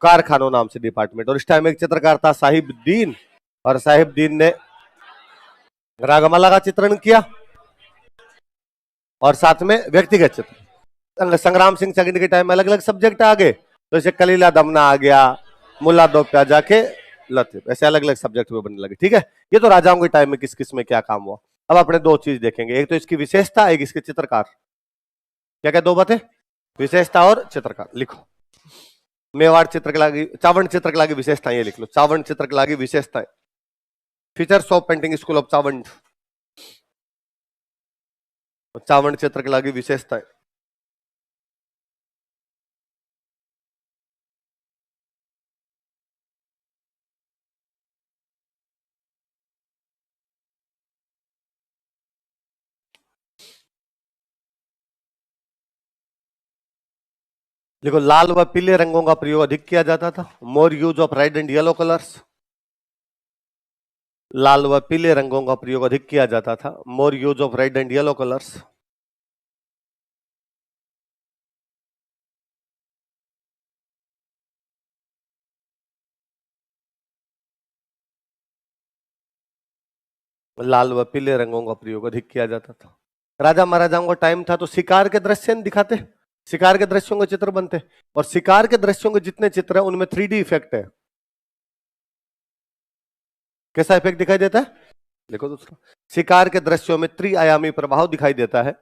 कारखानों नाम से डिपार्टमेंट। और इस टाइम एक चित्रकार था साहिबुद्दीन, और साहिबुद्दीन ने रागमाला का चित्रण किया और साथ में व्यक्तिगत चित्र। संग्राम सिंह सेकंड के टाइम में अलग अलग सब्जेक्ट आ गए, तो जैसे कलीला दमना आ गया, मुल्ला दो प्याजा के लतीफ, ऐसे अलग अलग सब्जेक्ट में बनने लगे। ठीक है, ये तो राजाओं के टाइम में किस किस में क्या काम हुआ। अब अपने दो चीज देखेंगे, एक तो इसकी विशेषता, एक इसके चित्रकार। क्या क्या दो बातें, विशेषता और चित्रकार। लिखो, मेवाड़ चित्रकला की, चावंड चित्रकला की विशेषताएं लिख लो। चावंड चित्रकला की विशेषताएं, features of painting school of Chawand. Chawand चित्रकला की विशेषताएं। देखो, लाल व पीले रंगों का प्रयोग अधिक किया जाता था। More use of red and yellow colours. लाल व पीले रंगों का प्रयोग अधिक किया जाता था। More use of red and yellow colours. लाल व पीले रंगों का प्रयोग अधिक किया जाता था। राजा महाराजाओं का टाइम था तो शिकार के दृश्य दिखाते, शिकार के दृश्यों के चित्र बनते, और शिकार के दृश्यों के जितने चित्र है उनमें 3D इफेक्ट है। कैसा इफेक्ट दिखाई देता है, देखो दोस्तों, शिकार के दृश्यों में त्रिआयामी प्रभाव दिखाई देता है।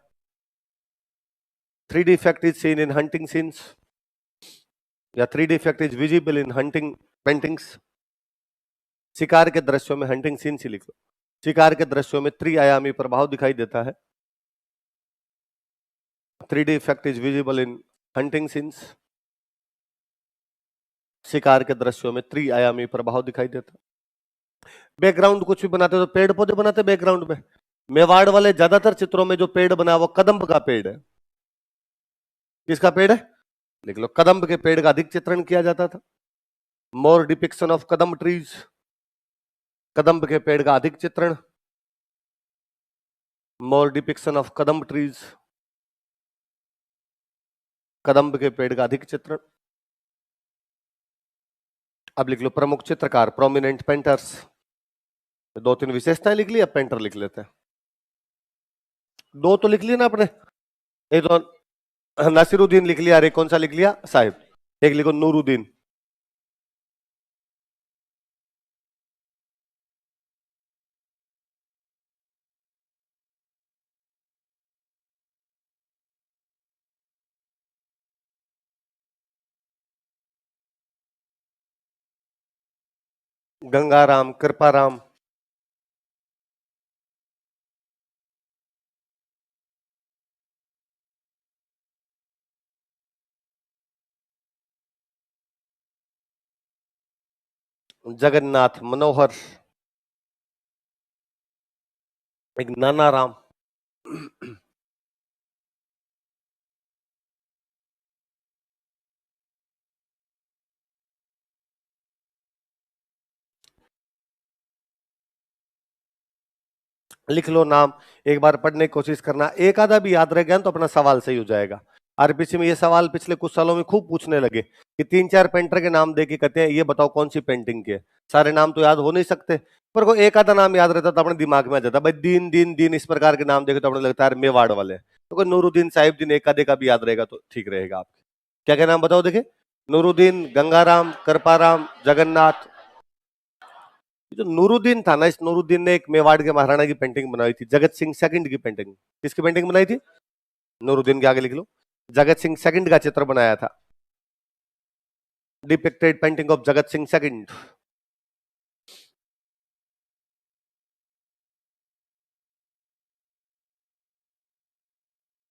3D effect is seen in hunting scenes, या 3D effect is visible in hunting paintings. शिकार के दृश्यों में, हंटिंग सीन से लिख लो, शिकार के दृश्यों में त्रिआयामी प्रभाव दिखाई देता है। 3D effect is visible in hunting scenes. शिकार के दृश्यों में त्रिआयामी प्रभाव दिखाई देता है। बैकग्राउंड कुछ भी बनाते हो तो पेड़ पौधे बनाते बैकग्राउंड में। मेवाड़ वाले ज्यादातर चित्रों में जो पेड़ बना वो कदम्ब का पेड़ है। किसका पेड़ है, लिख लो, कदम्ब के पेड़ का अधिक चित्रण किया जाता था। मोर डिपिक्शन ऑफ कदम्ब ट्रीज, कदम्ब के पेड़ का अधिक चित्रण। मोर डिपिक्शन ऑफ कदम्ब ट्रीज, कदम्ब के पेड़ का अधिक चित्रण। अब लिख लो प्रमुख चित्रकार, प्रोमिनेंट पेंटर्स। दो तीन विशेषताएं लिख ली, अब पेंटर लिख लेते हैं। दो तो लिख लिया ना आपने, एक तो नासिरुद्दीन लिख लिया, अरे कौन सा लिख लिया, साहिब। एक लिखो नूरुद्दीन। गंगाराम, कृपाराम, जगन्नाथ, मनोहर, एक नानाराम, लिख लो नाम, एक बार पढ़ने की कोशिश करना, एक आधा भी याद रह गया तो अपना सवाल सही हो जाएगा। आरपीसी में ये सवाल पिछले कुछ सालों में खूब पूछने लगे कि 3-4 पेंटर के नाम देके कहते हैं ये बताओ कौन सी पेंटिंग के। सारे नाम तो याद हो नहीं सकते, पर को एक आधा नाम याद रहता तो अपने दिमाग में आ जाता। भाई दीन दीन दीन इस प्रकार के नाम देखे तो अपने लगता है मेवाड़ वाले, तो कोई नूरुद्दीन, साहिबुद्दीन, एक आधे का भी याद रहेगा तो ठीक रहेगा। आपके क्या क्या नाम बताओ देखे, नूरुद्दीन, गंगाराम, कृपाराम, जगन्नाथ। जो नूरुद्दीन था ना, इस नूरुद्दीन ने एक मेवाड़ के महाराणा की पेंटिंग बनाई थी, जगत सिंह सेकंड की पेंटिंग। किसकी पेंटिंग बनाई थी, नूरुद्दीन के आगे लिख लो, जगत सिंह सेकंड का चित्र बनाया था। Depicted painting of Jagat Singh second.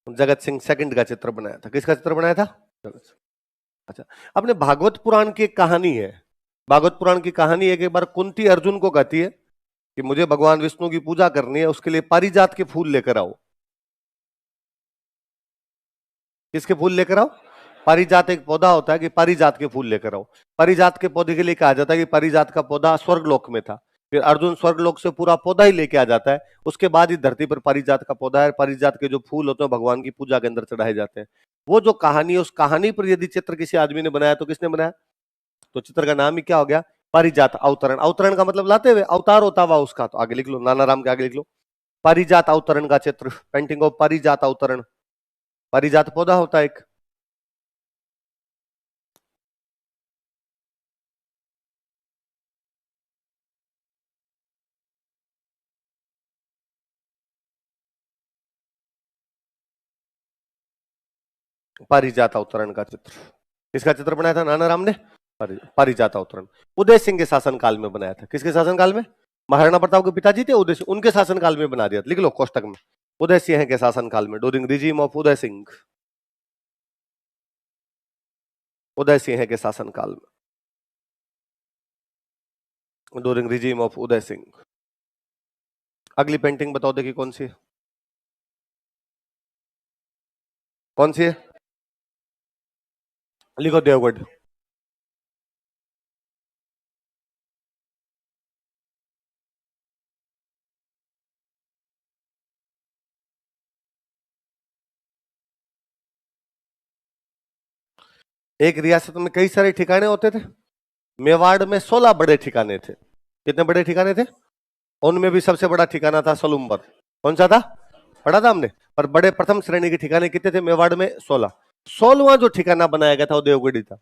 Jagat Singh second का चित्र बनाया था। किसका चित्र बनाया था, अच्छा। अपने भागवत पुराण की एक कहानी है, भागवत पुराण की कहानी एक बार कुंती अर्जुन को कहती है कि मुझे भगवान विष्णु की पूजा करनी है, उसके लिए पारिजात के फूल लेकर आओ। किसके फूल लेकर आओ, पारिजात एक पौधा होता है कि पारिजात के फूल लेकर आओ। पारिजात के पौधे के लिए कहा जाता है कि पारिजात का पौधा स्वर्गलोक में था, फिर अर्जुन स्वर्गलोक से पूरा पौधा ही लेके आ जाता है, उसके बाद ही धरती पर पारिजात का पौधा है। पारिजात के जो फूल होते हैं भगवान की पूजा के अंदर चढ़ाए जाते हैं। वो जो कहानी है, उस कहानी पर यदि चित्र किसी आदमी ने बनाया तो किसने बनाया, तो चित्र का नाम ही क्या हो गया, पारिजात अवतरण। अवतरण का मतलब लाते हुए, अवतार होता हुआ उसका। तो आगे लिख लो, नानाराम के आगे लिख लो पारिजात अवतरण का चित्र, पेंटिंग ऑफ पारिजात अवतरण। पारिजात पौधा होता है एक। पारिजात अवतरण का चित्र किसका चित्र बनाया था नानाराम ने, पारिजात अवतरण उदय सिंह के शासनकाल में बनाया था। किसके शासनकाल में, महाराणा प्रताप के पिताजी थे उदय सिंह, उनके शासनकाल में बना दिया। लिख लो कोष्टक में, उदय सिंह के शासनकाल में, during regime of Uday Singh, Uday Singh के शासनकाल में, during regime of Uday Singh. अगली पेंटिंग बताओ देखिए कौन सी है, कौन सी है, लिखो देवगढ़। एक रियासत में कई सारे ठिकाने होते थे। मेवाड़ में 16 बड़े ठिकाने थे। कितने बड़े ठिकाने थे, उनमें भी सबसे बड़ा ठिकाना था सलूम्बर। कौन सा था, पढ़ा था हमने। पर बड़े प्रथम श्रेणी के ठिकाने कितने थे मेवाड़ में, 16। 16वां जो ठिकाना बनाया गया था वो देवगढ़ी था।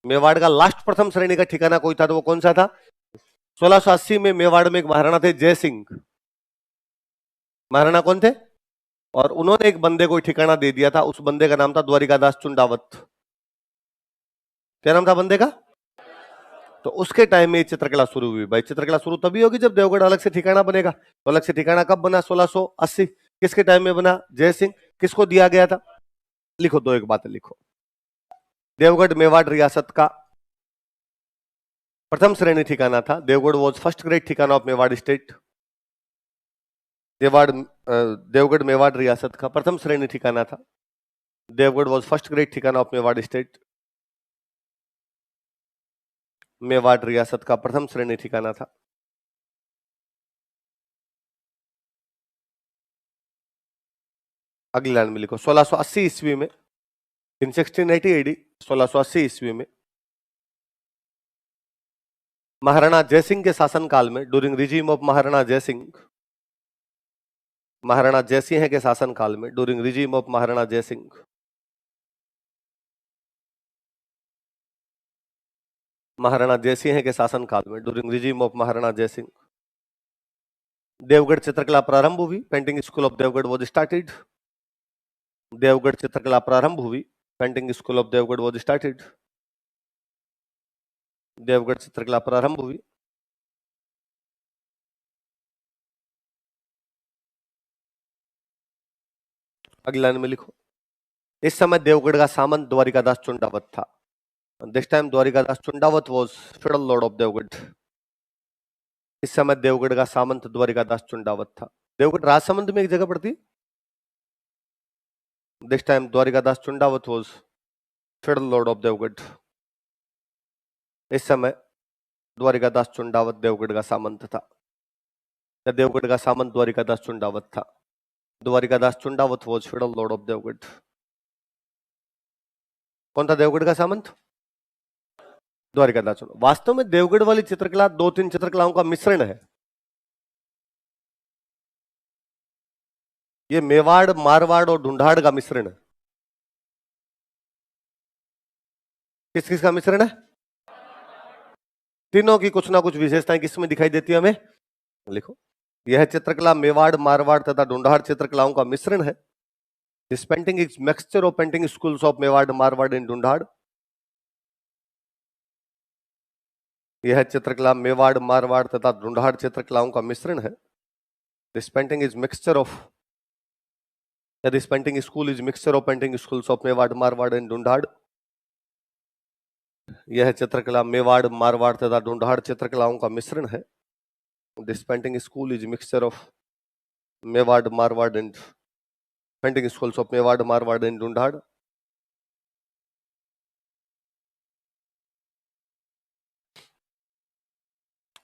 मेवाड़ का लास्ट प्रथम श्रेणी का ठिकाना कोई था तो वो कौन सा था, 1680 में मेवाड़ में एक महाराणा थे जय सिंह। महाराणा कौन थे, और उन्होंने एक बंदे को ठिकाना दे दिया था, उस बंदे का नाम था द्वारिकादास चुंडावत। क्या नाम था बंदे का, तो उसके टाइम में चित्रकला शुरू हुई। भाई चित्रकला शुरू तभी होगी जब देवगढ़ अलग से ठिकाना बनेगा। तो अलग से ठिकाना कब बना, 1680। किसके टाइम में बना, जय सिंह। किसको दिया गया था, लिखो दो एक बात लिखो। देवगढ़ मेवाड़ रियासत का प्रथम श्रेणी ठिकाना था। देवगढ़ वॉज फर्स्ट ग्रेड ठिकाना ऑफ मेवाड़ स्टेट। देवगढ़ मेवाड़ रियासत का प्रथम श्रेणी ठिकाना था। देवगढ़ वॉज फर्स्ट ग्रेड ठिकाना ऑफ मेवाड़ स्टेट। मेवाड़ रियासत का प्रथम श्रेणी ठिकाना था। अगली लाइन में लिखो 1680 ईस्वी में, इन 1680 एडी, 1680 ईस्वी में महाराणा जयसिंह के शासनकाल में, during regime of Maharana Jaisingh, Maharana Jaisingh के शासनकाल में, during regime of Maharana Jaisingh, Maharana Jaisingh के शासनकाल में, during regime of Maharana Jaisingh, Devgarh चित्रकला प्रारंभ हुई। Painting school of Devgarh was started. Devgarh चित्रकला प्रारंभ हुई। Painting school of Devgarh was started. Devgarh चित्रकला प्रारंभ हुई। अगली लाइन में लिखो, इस समय देवगढ़ का सामंत द्वारिकादास चुंडावत था। This time Dwarikadas Chundawat was federal lord of Deogarh. इस समय देवगढ़ का सामंत द्वारिकादास चुंडावत था। देवगढ़ राजसमंद में एक जगह पड़ती। This time Dwarikadas Chundawat was federal lord of Deogarh. इस समय द्वारिकादास चुंडावत देवगढ़ का सामंत था। देवगढ़ का सामंत द्वारिकादास चुंडावत था। Dwarikadas Chundawat was federal lord of Deogarh. कौन था देवगढ़ का सामंत, द्वारिकादास। वास्तव में देवगढ़ वाली चित्रकला 2-3 चित्रकलाओं का मिश्रण है। ये मेवाड़, मारवाड़ और ढूंढाड़ का मिश्रण है। किस किस का मिश्रण है, तीनों की कुछ ना कुछ विशेषताएं किसमें दिखाई देती है हमें, लिखो। यह चित्रकला मेवाड़, मारवाड़ तथा ढूंढाड़ चित्रकलाओं का मिश्रण है। This painting is mixture of painting schools of Mewar, Marwar and Dhundhar. यह चित्रकला मेवाड़, मारवाड़ तथा ढूंढाड़ चित्रकलाओं का मिश्रण है। This painting is mixture of, this painting school is mixture of painting schools of Mewar, Marwar and Dhundhar. यह चित्रकला मेवाड़, मारवाड़ तथा ढूंढाड़ चित्रकलाओं का मिश्रण है। This painting school is mixture of Mewar, Marwar and painting schools of Mewar, Marwar and Dhundhar.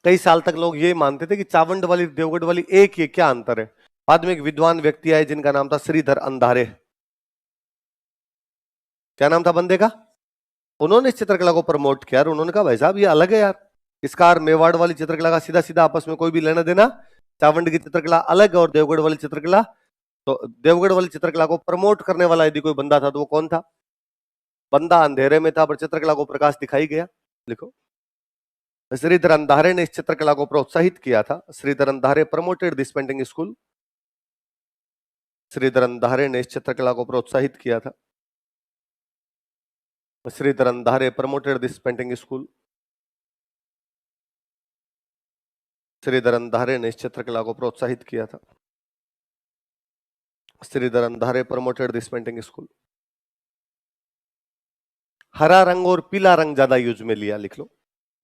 कई साल तक लोग ये मानते थे कि चावंड वाली देवगढ़ वाली एक ही, क्या अंतर है। बाद में एक विद्वान व्यक्ति आए जिनका नाम था श्रीधर अंधारे। क्या नाम था बंदे का, उन्होंने इस चित्रकला को प्रमोट किया और उन्होंने कहा भाई साहब ये अलग है यार, इसका और मेवाड़ वाली चित्रकला का सीधा सीधा आपस में कोई भी लेना देना, चावंड की चित्रकला अलग और देवगढ़ वाली चित्रकला, तो देवगढ़ वाली चित्रकला को प्रमोट करने वाला यदि कोई बंदा था तो वो कौन था? बंदा अंधेरे में था पर चित्रकला को प्रकाश दिखाई गया। लिखो, श्रीधर अंधारे ने इस चित्रकला को प्रोत्साहित किया था। Shridhar Andhare promoted this painting school. Shridhar Andhare ने इस चित्रकला को प्रोत्साहित किया था। Shridhar Andhare promoted this painting school. Shridhar Andhare ने इस चित्रकला को प्रोत्साहित किया था। Shridhar Andhare promoted this painting school. हरा रंग और पीला रंग ज्यादा यूज में लिया। लिख लो,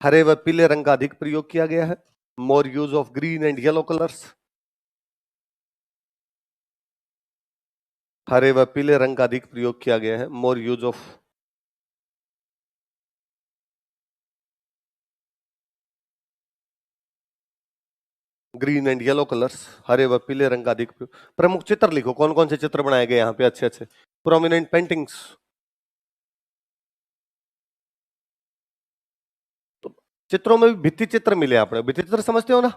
हरे व पीले रंग का अधिक प्रयोग किया गया है। More use of green and yellow colours. हरे व पीले रंग का अधिक प्रयोग किया गया है। More use of green and yellow colours. हरे व पीले रंग का अधिक प्रयोग। प्रमुख चित्र लिखो, कौन कौन से चित्र बनाए गए यहाँ पे अच्छे अच्छे प्रोमिनेंट पेंटिंग्स। तो चित्रों में भी भित्ति चित्र मिले। आपने भित्ति चित्र समझते हो ना?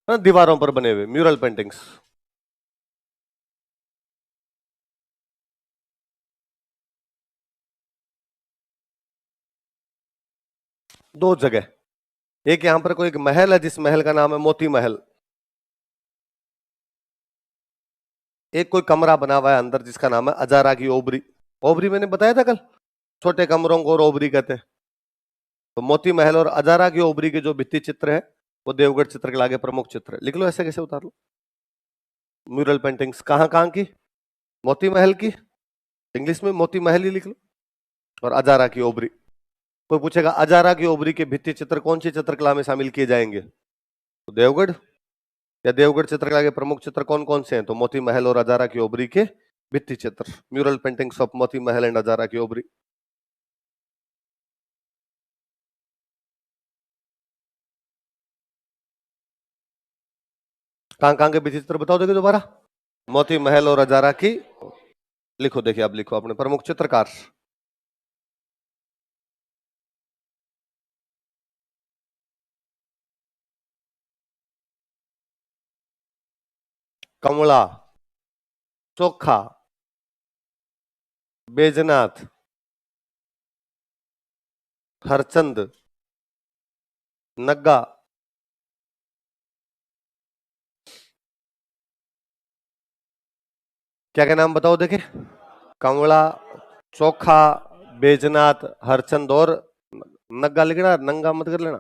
हाँ, दीवारों पर बने हुए म्यूरल पेंटिंग्स। दो जगह, एक यहां पर कोई एक महल है जिस महल का नाम है मोती महल। एक कोई कमरा बना हुआ है अंदर जिसका नाम है अजारा की ओबरी। ओबरी मैंने बताया था कल, छोटे कमरों को और ओबरी कहते हैं। तो मोती महल और अजारा की ओबरी के जो भित्ति चित्र है वो देवगढ़ चित्रकला के प्रमुख चित्र है। लिख लो, ऐसे कैसे उतार लो। म्यूरल पेंटिंग्स कहाँ कहाँ की? मोती महल की, इंग्लिश में मोती महल ही लिख लो, और अजारा की ओबरी। कोई पूछेगा अजारा की ओबरी के भित्ति चित्र कौन सी चित्रकला में शामिल किए जाएंगे? तो देवगढ़, या देवगढ़ चित्रकला के प्रमुख चित्र कौन कौन से हैं? तो मोती महल और अजारा की ओबरी के भित्ति चित्र, mural paintings of Moti Mahal and Azara की ओबरी। कहां कहां के भित्ति चित्र बताओ, देखिए दोबारा। मोती महल और अजारा की, लिखो, देखिए अब लिखो अपने प्रमुख चित्रकार। कमला, चोखा, बैजनाथ, हरचंद, नग्गा, क्या क्या नाम बताओ देखे? कमला, चोखा, बैजनाथ, हरचंद और नग्गा लिखना, नंगा मत कर लेना।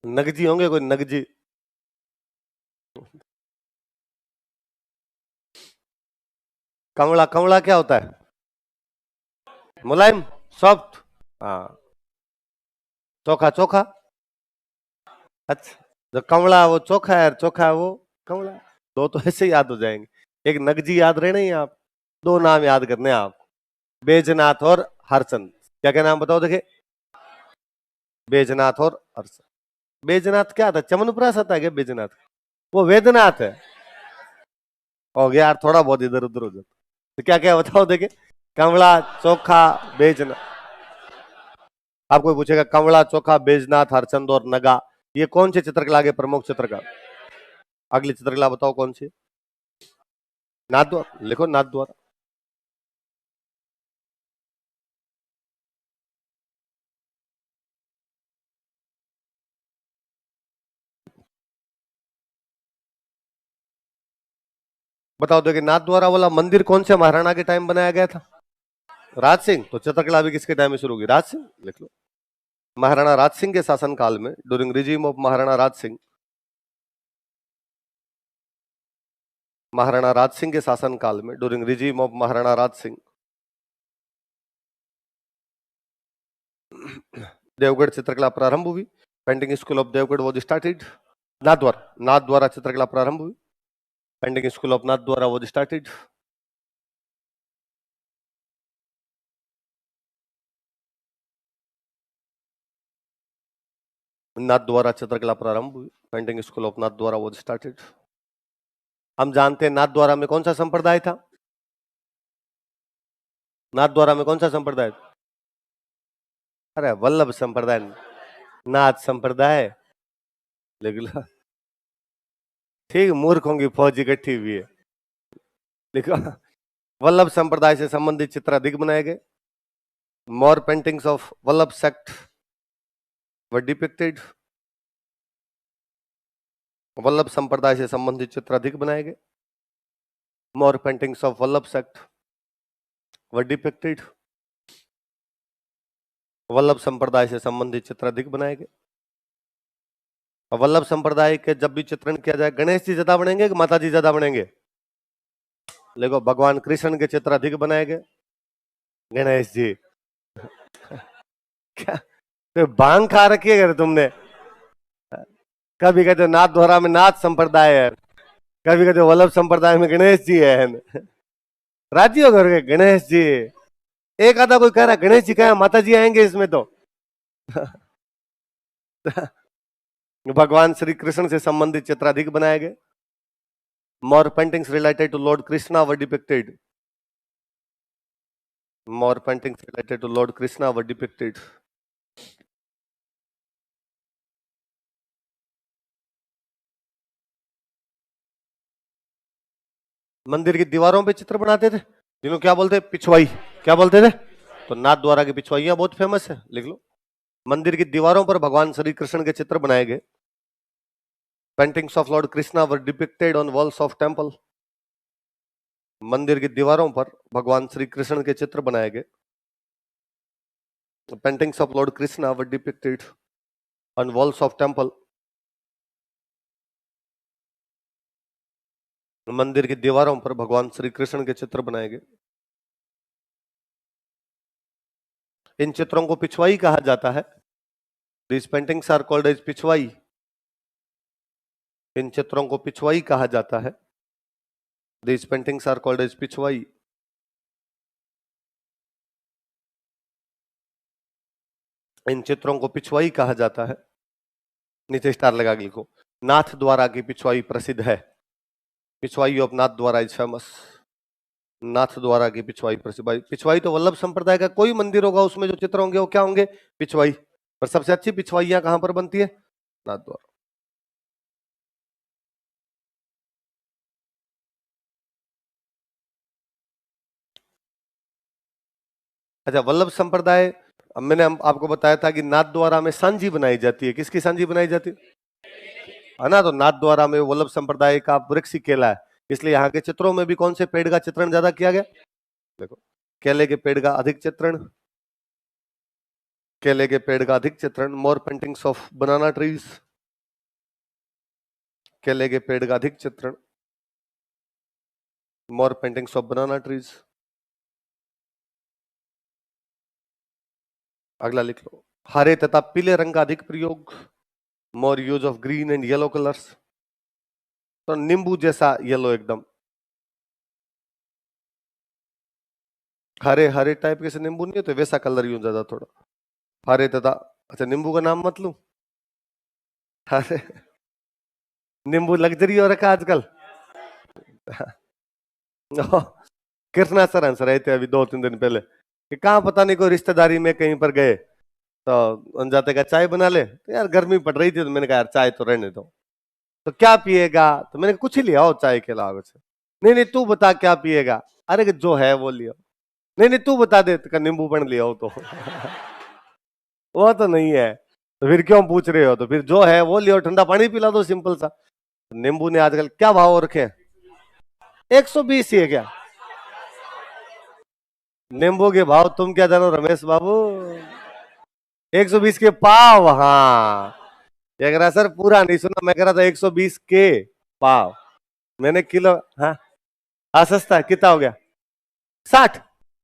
नगजी होंगे कोई, नगजी। कमला, कमला क्या होता है? मुलायम, सॉफ्ट। हाँ, चोखा, चोखा। अच्छा, जो कमला वो चोखा है, चोखा है वो कमला। दो तो ऐसे याद हो जाएंगे। एक नगजी याद रहे नहीं आप, दो नाम याद करने हैं आप, बैजनाथ और हरचंद। क्या क्या नाम बताओ देखे? बैजनाथ और हरचंद। बैजनाथ क्या था? चमनप्रास आता है क्या बैजनाथ? वो वेदनाथ है। हो गया यार, थोड़ा बहुत इधर उधर हो जाता। तो क्या क्या बताओ देखे? कमला, चोखा, बैजनाथ। आपको पूछेगा कमला, चोखा, बैजनाथ, हरचंद और नगा, ये कौन से चित्रकला के प्रमुख चित्रकार? अगली चित्रकला बताओ कौन सी? नाथद्वारा, लिखो नाथद्वारा। बताओ देखिए, नाथद्वारा वाला मंदिर कौन से महाराणा के टाइम बनाया गया था? राज सिंह। तो चित्रकला भी किसके टाइम में शुरू हुई? राज सिंह, लिख लो। महाराणा राज सिंह के शासन काल में, during regime of Maharana Raj Singh, Maharana Raj Singh के शासन काल में, during regime of Maharana Raj Singh, Devgarh चित्रकला प्रारंभ हुई। Painting school of Devgarh was started. Nathdwara, Nathdwara चित्रकला प्रारंभ हुई। Painting school of Nathdwara was started. Nathdwara चित्रकला प्रारंभ हुई। Painting school of Nathdwara was started. हम जानते हैं नाथद्वारा में कौन सा संप्रदाय था? नाथद्वारा में कौन सा संप्रदाय था? अरे वल्लभ संप्रदाय, नाथ संप्रदाय, लिख लो। ठीक, मूर्खों की फौज इकट्ठी हुई है, लिखो। वल्लभ संप्रदाय से संबंधित चित्र अधिक बनाए गए। More paintings of Vallabh sect were depicted. Vallabh संप्रदाय से संबंधित चित्र अधिक बनाए गए। More paintings of Vallabh sect were depicted. Vallabh संप्रदाय से संबंधित चित्र अधिक बनाए गए। वल्लभ संप्रदाय के जब भी चित्रण किया जाए, गणेश जी ज्यादा बनेंगे कि माता जी ज्यादा बनेंगे? देखो, भगवान कृष्ण के चित्र अधिक बनाए गए, गणेश जी। क्या तो भांग खा रखी है अगर तुमने? कभी कहते नाथ द्वारा में नाथ संप्रदाय है, कभी कहते वल्लभ संप्रदाय में गणेश जी है। राजी हो गए गणेश जी? एक आधा कोई कह रहा गणेश जी कहा, माता जी आएंगे इसमें तो। भगवान श्री कृष्ण से संबंधित चित्र अधिक बनाए गए। More paintings related to lord Krishna were depicted. More paintings related to lord Krishna were depicted. मंदिर की दीवारों पे चित्र बनाते थे, जिन्हों क्या बोलते? पिछवाई। क्या बोलते थे? तो नाथ द्वारा की पिछवाइयां बहुत फेमस है, लिख लो। मंदिर की दीवारों पर भगवान श्री कृष्ण के चित्र बनाए गए। Paintings of lord Krishna were depicted on walls of temple. मंदिर की दीवारों पर भगवान श्री कृष्ण के चित्र बनाए गए। Paintings of lord Krishna were depicted on walls of temple. मंदिर की दीवारों पर भगवान श्री कृष्ण के चित्र बनाए गए। इन चित्रों को पिछवाई कहा जाता है। These paintings are called as Pichwai. इन चित्रों को पिछवाई कहा जाता है। These paintings are called as Pichwai. इन चित्रों को पिछवाई कहा जाता है। नीचे स्टार लगा के लिखो, नाथ द्वारा की पिछवाई प्रसिद्ध है। पिछवाई ऑफ नाथ द्वारा इज फेमस। नाथ द्वारा की पिछवाई प्रसिद्ध। भाई पिछवाई तो वल्लभ संप्रदाय का कोई मंदिर होगा, उसमें जो चित्र होंगे वो क्या होंगे? पिछवाई। पर सबसे अच्छी पिछवाइयां कहां पर बनती है? नाथ द्वारा। अच्छा, वल्लभ संप्रदाय, अब मैंने आपको बताया था कि नाथ द्वारा में सांझी बनाई जाती है। किसकी सांझी बनाई जाती है ना? तो नाथ द्वारा में वल्लभ संप्रदाय का वृक्ष ही केला है, इसलिए यहाँ के चित्रों में भी कौन से पेड़ का चित्रण ज्यादा किया गया? देखो, केले के पेड़ का अधिक चित्रण। केले के पेड़ का अधिक चित्रण। More paintings of banana trees. केले के पेड़ का अधिक चित्रण। More paintings of banana trees. अगला लिख लो, हरे तथा पीले रंग का अधिक प्रयोग। More use of green and yellow colours. तो नींबू जैसा येलो एकदम, हरे हरे टाइप के से नींबू नहीं होते, वैसा कलर यूज ज्यादा थोड़ा हरे तथा। अच्छा, नींबू का नाम मत लूं। हरे नींबू लग्जरी हो रखा आजकल। कृष्णा सर हंस रहे थे अभी 2-3 दिन पहले कि कहाँ पता नहीं कोई रिश्तेदारी में कहीं पर गए तो अनजाते का चाय बना ले, तो यार गर्मी पड़ रही थी तो मैंने कहा यार चाय तो रहने दो। तो क्या पिएगा? तो मैंने कहा, कुछ ही लिया हो चाय के अलावा कुछ। नहीं नहीं तू बता क्या पिएगा? अरे कि जो है वो लियो। नहीं नहीं तू बता दे, तो नींबू बन लिया हो तो। वो तो नहीं है तो फिर क्यों पूछ रहे हो? तो फिर जो है वो लियो, ठंडा पानी पिला दो सिंपल सा। नींबू ने आजकल क्या भाव रखे हैं? 120 ही है क्या नींबू के भाव? तुम क्या जानो रमेश बाबू? 120 के पाव। हाँ, ये कह रहा सर पूरा नहीं सुना, मैं कह रहा था 120 के पाव। मैंने किलो। हाँ हाँ, सस्ता है। कितना हो गया? 60?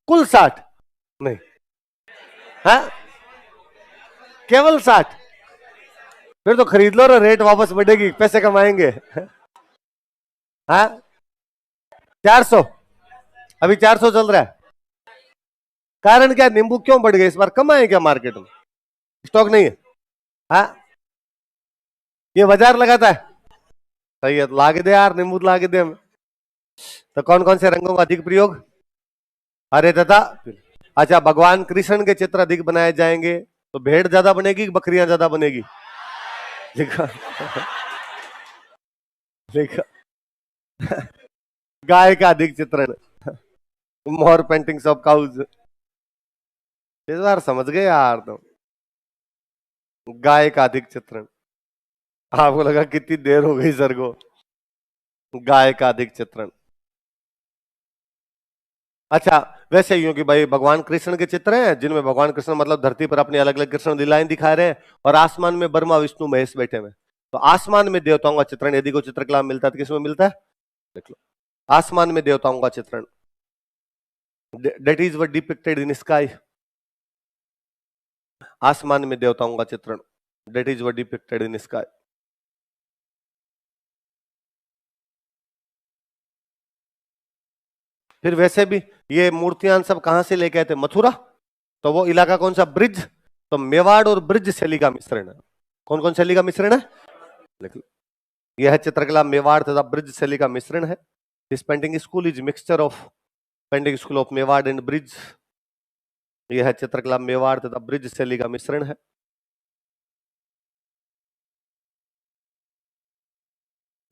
कुल 60? नहीं, हाँ केवल 60? फिर तो खरीद लो, रेट वापस बढ़ेगी, पैसे कमाएंगे। हाँ 400? अभी 400 चल रहा है। कारण क्या? नींबू क्यों बढ़ गए इस बार? कम आए क्या मार्केट में? स्टॉक नहीं है? हाँ, ये बाजार लगाता है। सही है, तो लागे दे यार, नींबू लागे दे हमें। तो कौन कौन से रंगों का अधिक प्रयोग? हरे तथा पीले। अच्छा, भगवान कृष्ण के चित्र अधिक बनाए जाएंगे तो भेड़ ज्यादा बनेगी कि बकरियां ज्यादा बनेगी? देखा, देखा, गाय का अधिक चित्रण, मोर पेंटिंग्स ऑफ काउज। इस बार समझ गए यार तो। गाय का अधिक चित्रण, आपको लगा कितनी देर हो गई सर को? गाय का अधिक चित्रण। अच्छा, वैसे यूं कि भाई भगवान कृष्ण के चित्र हैं जिनमें भगवान कृष्ण मतलब धरती पर अपनी अलग अलग कृष्ण लीलाएं दिखा रहे हैं, और आसमान में ब्रह्मा विष्णु महेश बैठे हुए हैं। तो आसमान में देवताओं का चित्रण यदि कोई चित्रकला में मिलता है तो किसमें मिलता है? देख लो, आसमान में देवताओं का चित्रण, that is what depicted in sky. आसमान में देवताओं का चित्रण, that is what depicted in sky. फिर वैसे भी ये मूर्तियां सब कहां से लेके आए थे? मथुरा। तो वो इलाका कौन सा? ब्रिज। तो मेवाड़ और ब्रिज शैली का मिश्रण है। कौन कौन शैली का मिश्रण है? लिख लो। यह चित्रकला मेवाड़ तथा ब्रिज शैली का मिश्रण है। This painting school is mixture of painting school of Mewar and bridge. यह चित्रकला मेवाड़ तथा ब्रिज शैली का मिश्रण है।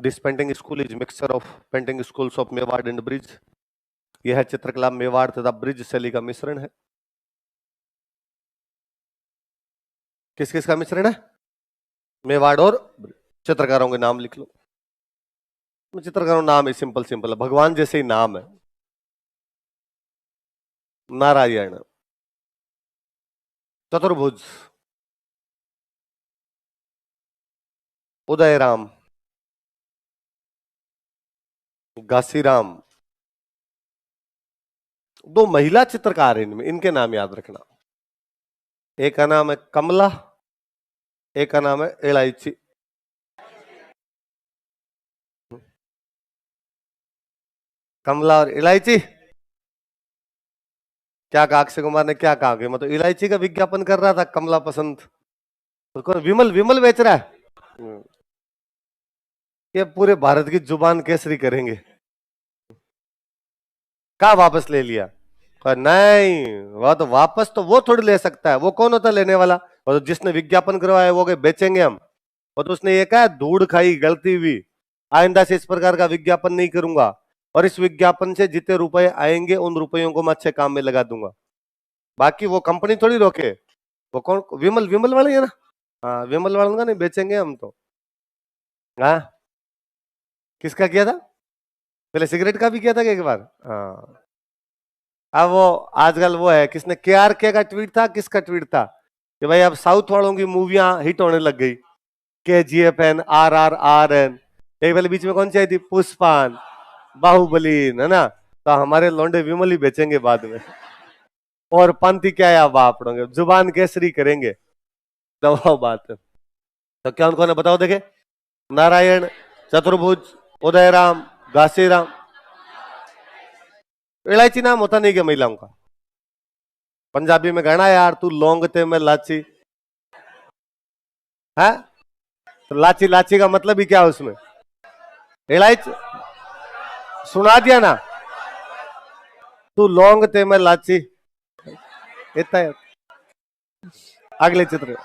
This painting school is mixture of painting schools of Mewar and bridge. यह चित्रकला मेवाड़ तथा ब्रिज शैली का मिश्रण है। किस किस का मिश्रण है? मेवाड़ और चित्रकारों के नाम लिख लो। चित्रकारों नाम है सिंपल सिंपल है, भगवान जैसे ही नाम है। नारायण, चतुर्भुज, उदयराम, घासीराम। दो महिला चित्रकार हैं इनमें, इनके नाम याद रखना। एक का नाम है कमला, एक का नाम है इलायची। कमला और इलायची। क्या कहा अक्षय कुमार ने? क्या कहा कि मतलब इलायची का विज्ञापन कर रहा था, कमला पसंद। तो कौन? विमल, विमल बेच रहा है। ये पूरे भारत की जुबान केसरी करेंगे। कहा वापस ले लिया? नहीं, वह तो वापस तो वो थोड़ी ले सकता है, वो कौन होता है लेने वाला? वो तो जिसने विज्ञापन करवाया वो के बेचेंगे हम। और तो उसने ये कहा धूड़ खाई गलती हुई, आइंदा से इस प्रकार का विज्ञापन नहीं करूंगा, और इस विज्ञापन से जितने रुपए आएंगे उन रुपयों को मैं अच्छे काम में लगा दूंगा। बाकी वो कंपनी थोड़ी रोके। वो कौन? विमल, विमल वाले है ना? हाँ, विमल वालों का नहीं बेचेंगे हम तो। हाँ, किसका किया था? पहले सिगरेट का भी किया था कि एक बार? हाँ। अब वो आजकल वो है, किसने के का ट्वीट था, किसका ट्वीट था कि भाई अब साउथ वालों की मूवियां हिट होने लग गई। KGF RRR। एक पहले बीच में कौन सी आई थी? पुष्पान, बाहुबली, है ना? तो हमारे लौंडे विमल ही बेचेंगे बाद में। और पंथी क्या है, बाप पड़ोगे, जुबान केसरी करेंगे। दबाओ बात है। तो क्या उनको ना बताओ देखे? नारायण, चतुर्भुज, उदयराम, घासीराम। इलायची नाम होता नहीं क्या महिलाओं का? पंजाबी में गाना है यार, तू लौंगते में लाची है। तो लाची, लाची का मतलब ही क्या है उसमें? इलायची सुना दिया ना, तू लौंगते में लाची। इतना है। अगले चित्र,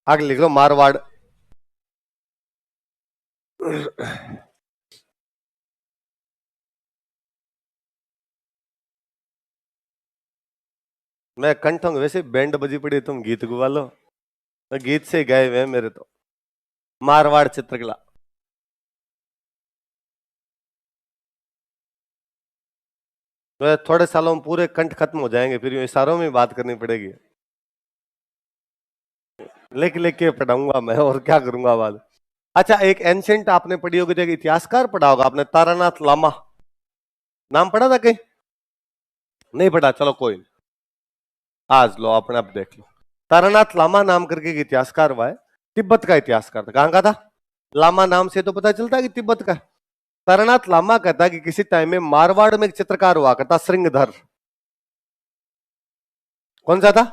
आगे लिख लो मारवाड़। मैं कंठ हूं, वैसे बैंड बजी पड़ी, तुम गीत गुवा लो। तो गीत से गए हुए हैं मेरे तो। मारवाड़ चित्रकला। तो थोड़े सालों में पूरे कंठ खत्म हो जाएंगे, फिर यूं इशारों में बात करनी पड़ेगी। लिख लिख के पढ़ाऊंगा मैं, और क्या करूंगा बाद। अच्छा, एक एंशेंट आपने पढ़ी होगी, तो एक इतिहासकार पढ़ा होगा आपने, तारानाथ लामा। नाम पढ़ा था कहीं? नहीं पढ़ा? चलो कोई नहीं, आज लो अपने आप देख लो। तारानाथ लामा नाम करके एक इतिहासकार हुआ है, तिब्बत का इतिहासकार था। कहां का था? लामा नाम से तो पता चलता है कि तिब्बत का। तारानाथ लामा कहता है कि किसी टाइम में मारवाड़ में एक चित्रकार हुआ करता, श्रृंगधर। कौन सा था?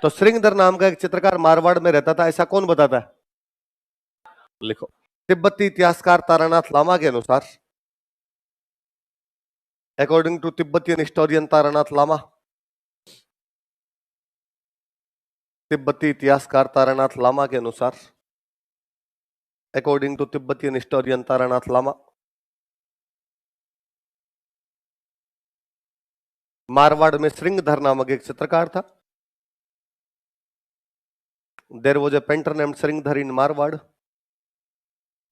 तो श्रृंगधर नाम का एक चित्रकार मारवाड़ में रहता था, ऐसा कौन बताता है? लिखो। तिब्बती इतिहासकार तारानाथ लामा के अनुसार, according to Tibetan historian Taranath Lama, तिब्बती इतिहासकार तारानाथ लामा के अनुसार, according to Tibetan historian Taranath Lama, Marwar में श्रृंगधर नामक एक चित्रकार था। There was a painter named Shringdhar in Marwar.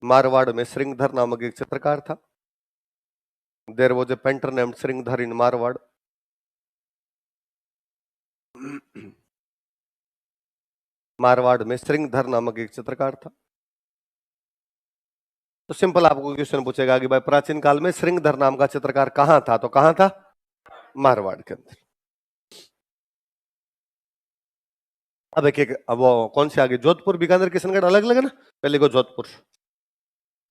Marwar में श्रृंगधर नामक एक चित्रकार था। There was a painter named Shringdhar in Marwar. Marwar में श्रृंगधर नामक एक चित्रकार था। तो सिंपल आपको क्वेश्चन पूछेगा कि भाई प्राचीन काल में श्रृंगधर नाम का चित्रकार कहां था, तो कहां था? मारवाड़ के अंदर। अब एक एक, अब वो कौन से आगे, जोधपुर, बीकानेर, किशनगढ़ अलग अलग है ना। पहले को जोधपुर,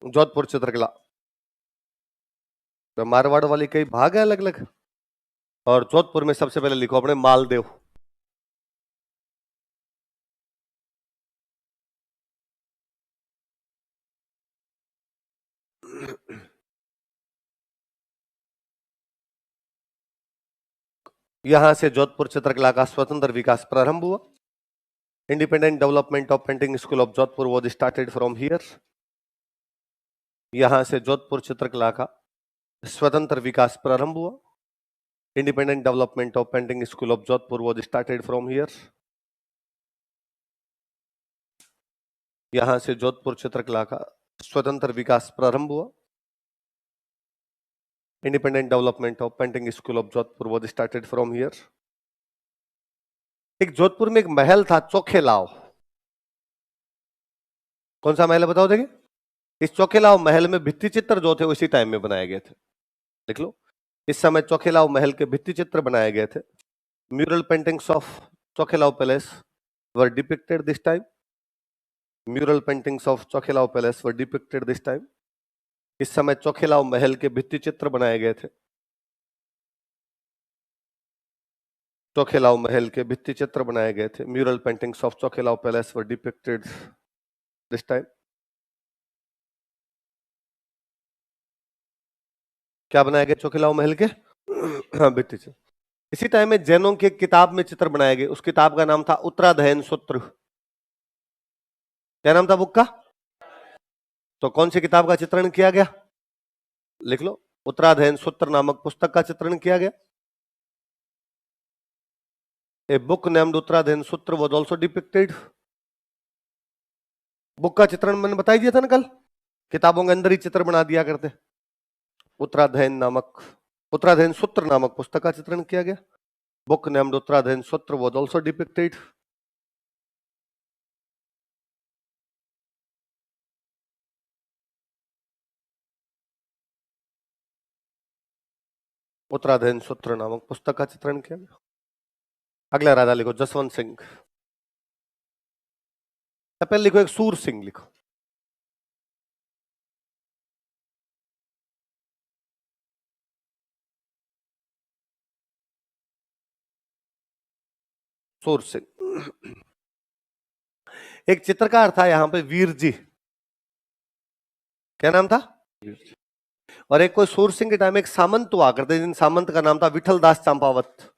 जोधपुर चित्रकला। तो मारवाड़ वाली कई भाग है अलग अलग। और जोधपुर में सबसे पहले लिखो अपने मालदेव। यहां से जोधपुर चित्रकला का स्वतंत्र विकास प्रारंभ हुआ। Independent development of painting school of Jodhpur was started from here. यहां से जोधपुर चित्रकला का स्वतंत्र विकास प्रारंभ हुआ। Independent development of painting school of Jodhpur was started from here. यहां से जोधपुर चित्रकला का स्वतंत्र विकास प्रारंभ हुआ। Independent development of painting school of Jodhpur was started from here. एक जोधपुर में एक महल था चोखेलाव। कौन सा महल है बताओ देखिए। इस चोखेलाव महल में भित्ति चित्र जो थे उसी टाइम में बनाए गए थे। लिख लो। इस समय चोखेलाव महल के भित्ति चित्र बनाए गए थे। Mural paintings of Chokhelao palace were depicted this time. Mural paintings of Chokhelao palace were depicted this time. इस समय चोखेलाव महल के भित्ति चित्र बनाए गए थे। चोखेलाव महल के भित्ति चित्र बनाए गए थे। Mural paintings of Chokhelao palace were depicted this time. क्या बनाए गए चोखेलाव महल के? हाँ, भित्ति चित्र। इसी टाइम में जैनों की एक किताब में चित्र बनाए गए। उस किताब का नाम था उत्तराधयन सूत्र। क्या नाम था बुक का? तो कौन सी किताब का चित्रण किया गया? लिख लो। उत्तराधयन सूत्र नामक पुस्तक का चित्रण किया गया। ए बुक नेम्ड उत्तराधयन सूत्र वाज आल्सो डिपिक्टेड। बुक का चित्रण मैंने बता दिया था ना कल, किताबों के अंदर ही चित्र बना दिया करते। उत्तराधयन सूत्र नामक पुस्तक का चित्रण किया गया। बुक नेम्ड उत्तराधयन सूत्र वाज आल्सो डिपिक्टेड। उत्तराधयन सूत्र नामक पुस्तक का चित्रण किया गया। अगला राजा लिखो जसवंत सिंह। पहले लिखो एक सूर सिंह लिखो। सूर सिंह। एक चित्रकार था यहां पे वीर जी। क्या नाम था? वीर जी। और एक कोई सूर सिंह के टाइम एक सामंत हुआ करते, जिन सामंत का नाम था विठल दास चंपावत।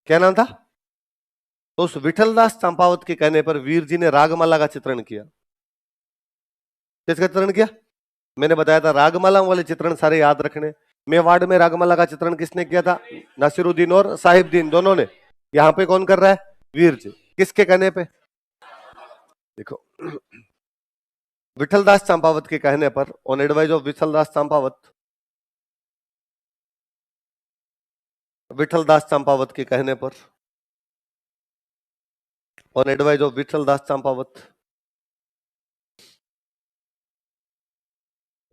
क्या नाम था? तो उस विठल दास चंपावत के कहने पर वीर जी ने रागमाला का चित्रण किया। किसका चित्रण किया? मैंने बताया था रागमाला वाले चित्रण सारे याद रखने। मेवाड़ में रागमाला का चित्रण किसने किया था? नासिरुद्दीन और साहिबदीन दोनों ने। यहां पे कौन कर रहा है? वीर जी। किसके कहने पे? देखो, विठलदास चंपावत के कहने पर, on advice of Vithaldas Champawat, Vithaldas Champawat के कहने पर, on advice of Vithaldas Champawat,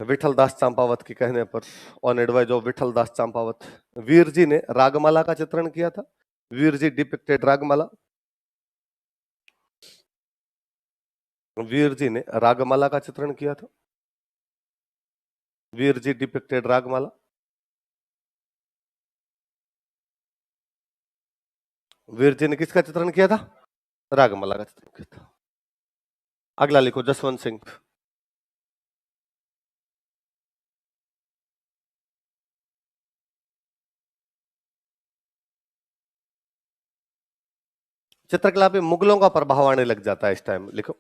Vithaldas Champawat के कहने पर, on advice of Vithaldas Champawat, Veer ji ने रागमाला का चित्रण किया था। वीर जी डिपिक्टेड रागमाला। वीर जी ने रागमाला का चित्रण किया था। वीर जी डिपिक्टेड रागमाला। वीर जी ने किसका चित्रण किया था? रागमाला का चित्रण किया था। अगला लिखो जसवंत सिंह। चित्रकला पे मुगलों का प्रभाव आने लग जाता है इस टाइम, लिखो।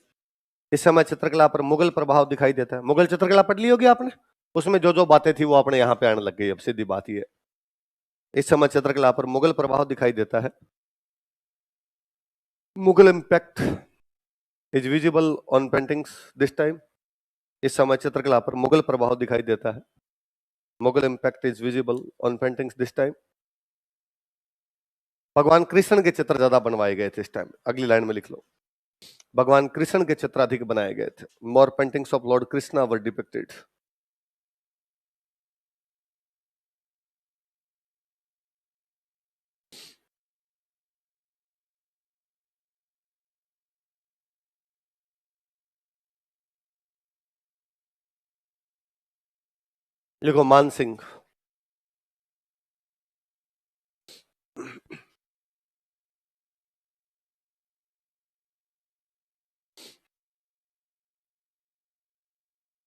इस समय चित्रकला पर मुगल प्रभाव दिखाई देता है। मुगल चित्रकला पढ़ ली होगी आपने, उसमें जो जो बातें थी वो अपने यहाँ पे आने लग गई, अब सीधी बात ही है। इस समय चित्रकला पर मुगल प्रभाव दिखाई देता है। Mughal impact is visible on paintings this time. इस समय चित्रकला पर मुगल प्रभाव दिखाई देता है। Mughal impact is visible on paintings this time. भगवान कृष्ण के चित्र ज्यादा बनवाए गए थे इस टाइम। अगली लाइन में लिख लो, भगवान कृष्ण के चित्र अधिक बनाए गए थे। More paintings of lord Krishna were depicted. लिखो मान सिंह।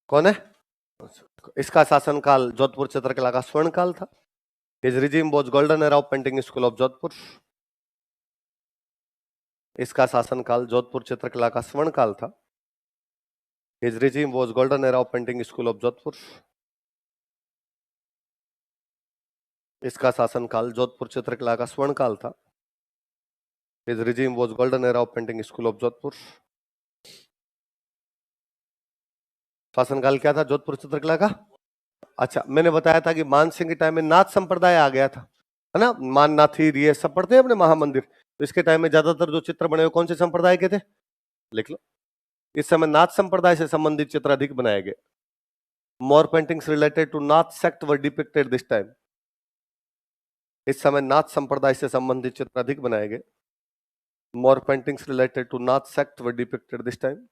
कौन है? इसका शासनकाल जोधपुर चित्रकला का स्वर्ण काल था। His regime was golden era of painting school of Jodhpur. इसका शासनकाल जोधपुर चित्रकला का स्वर्ण काल था। His regime was golden era of painting school of Jodhpur. इसका शासनकाल जोधपुर चित्रकला का स्वर्ण काल था। His regime was golden era of painting school of Jodhpur. शासनकाल क्या था जोधपुर चित्रकला का? अच्छा, मैंने बताया था कि मान सिंह के टाइम में नाथ संप्रदाय आ गया था, है ना। मान नाथी ये सब पढ़ते हैं अपने महामंदिर। तो इसके टाइम में ज्यादातर जो चित्र बने हुए कौन से संप्रदाय के थे? लिख लो। इस समय नाथ संप्रदाय से संबंधित चित्र अधिक बनाए गए। More paintings related to Nath sect were depicted this time. इस समय नाथ संप्रदाय से संबंधित चित्र अधिक बनाए गए। More paintings related to Nath sect were depicted this time.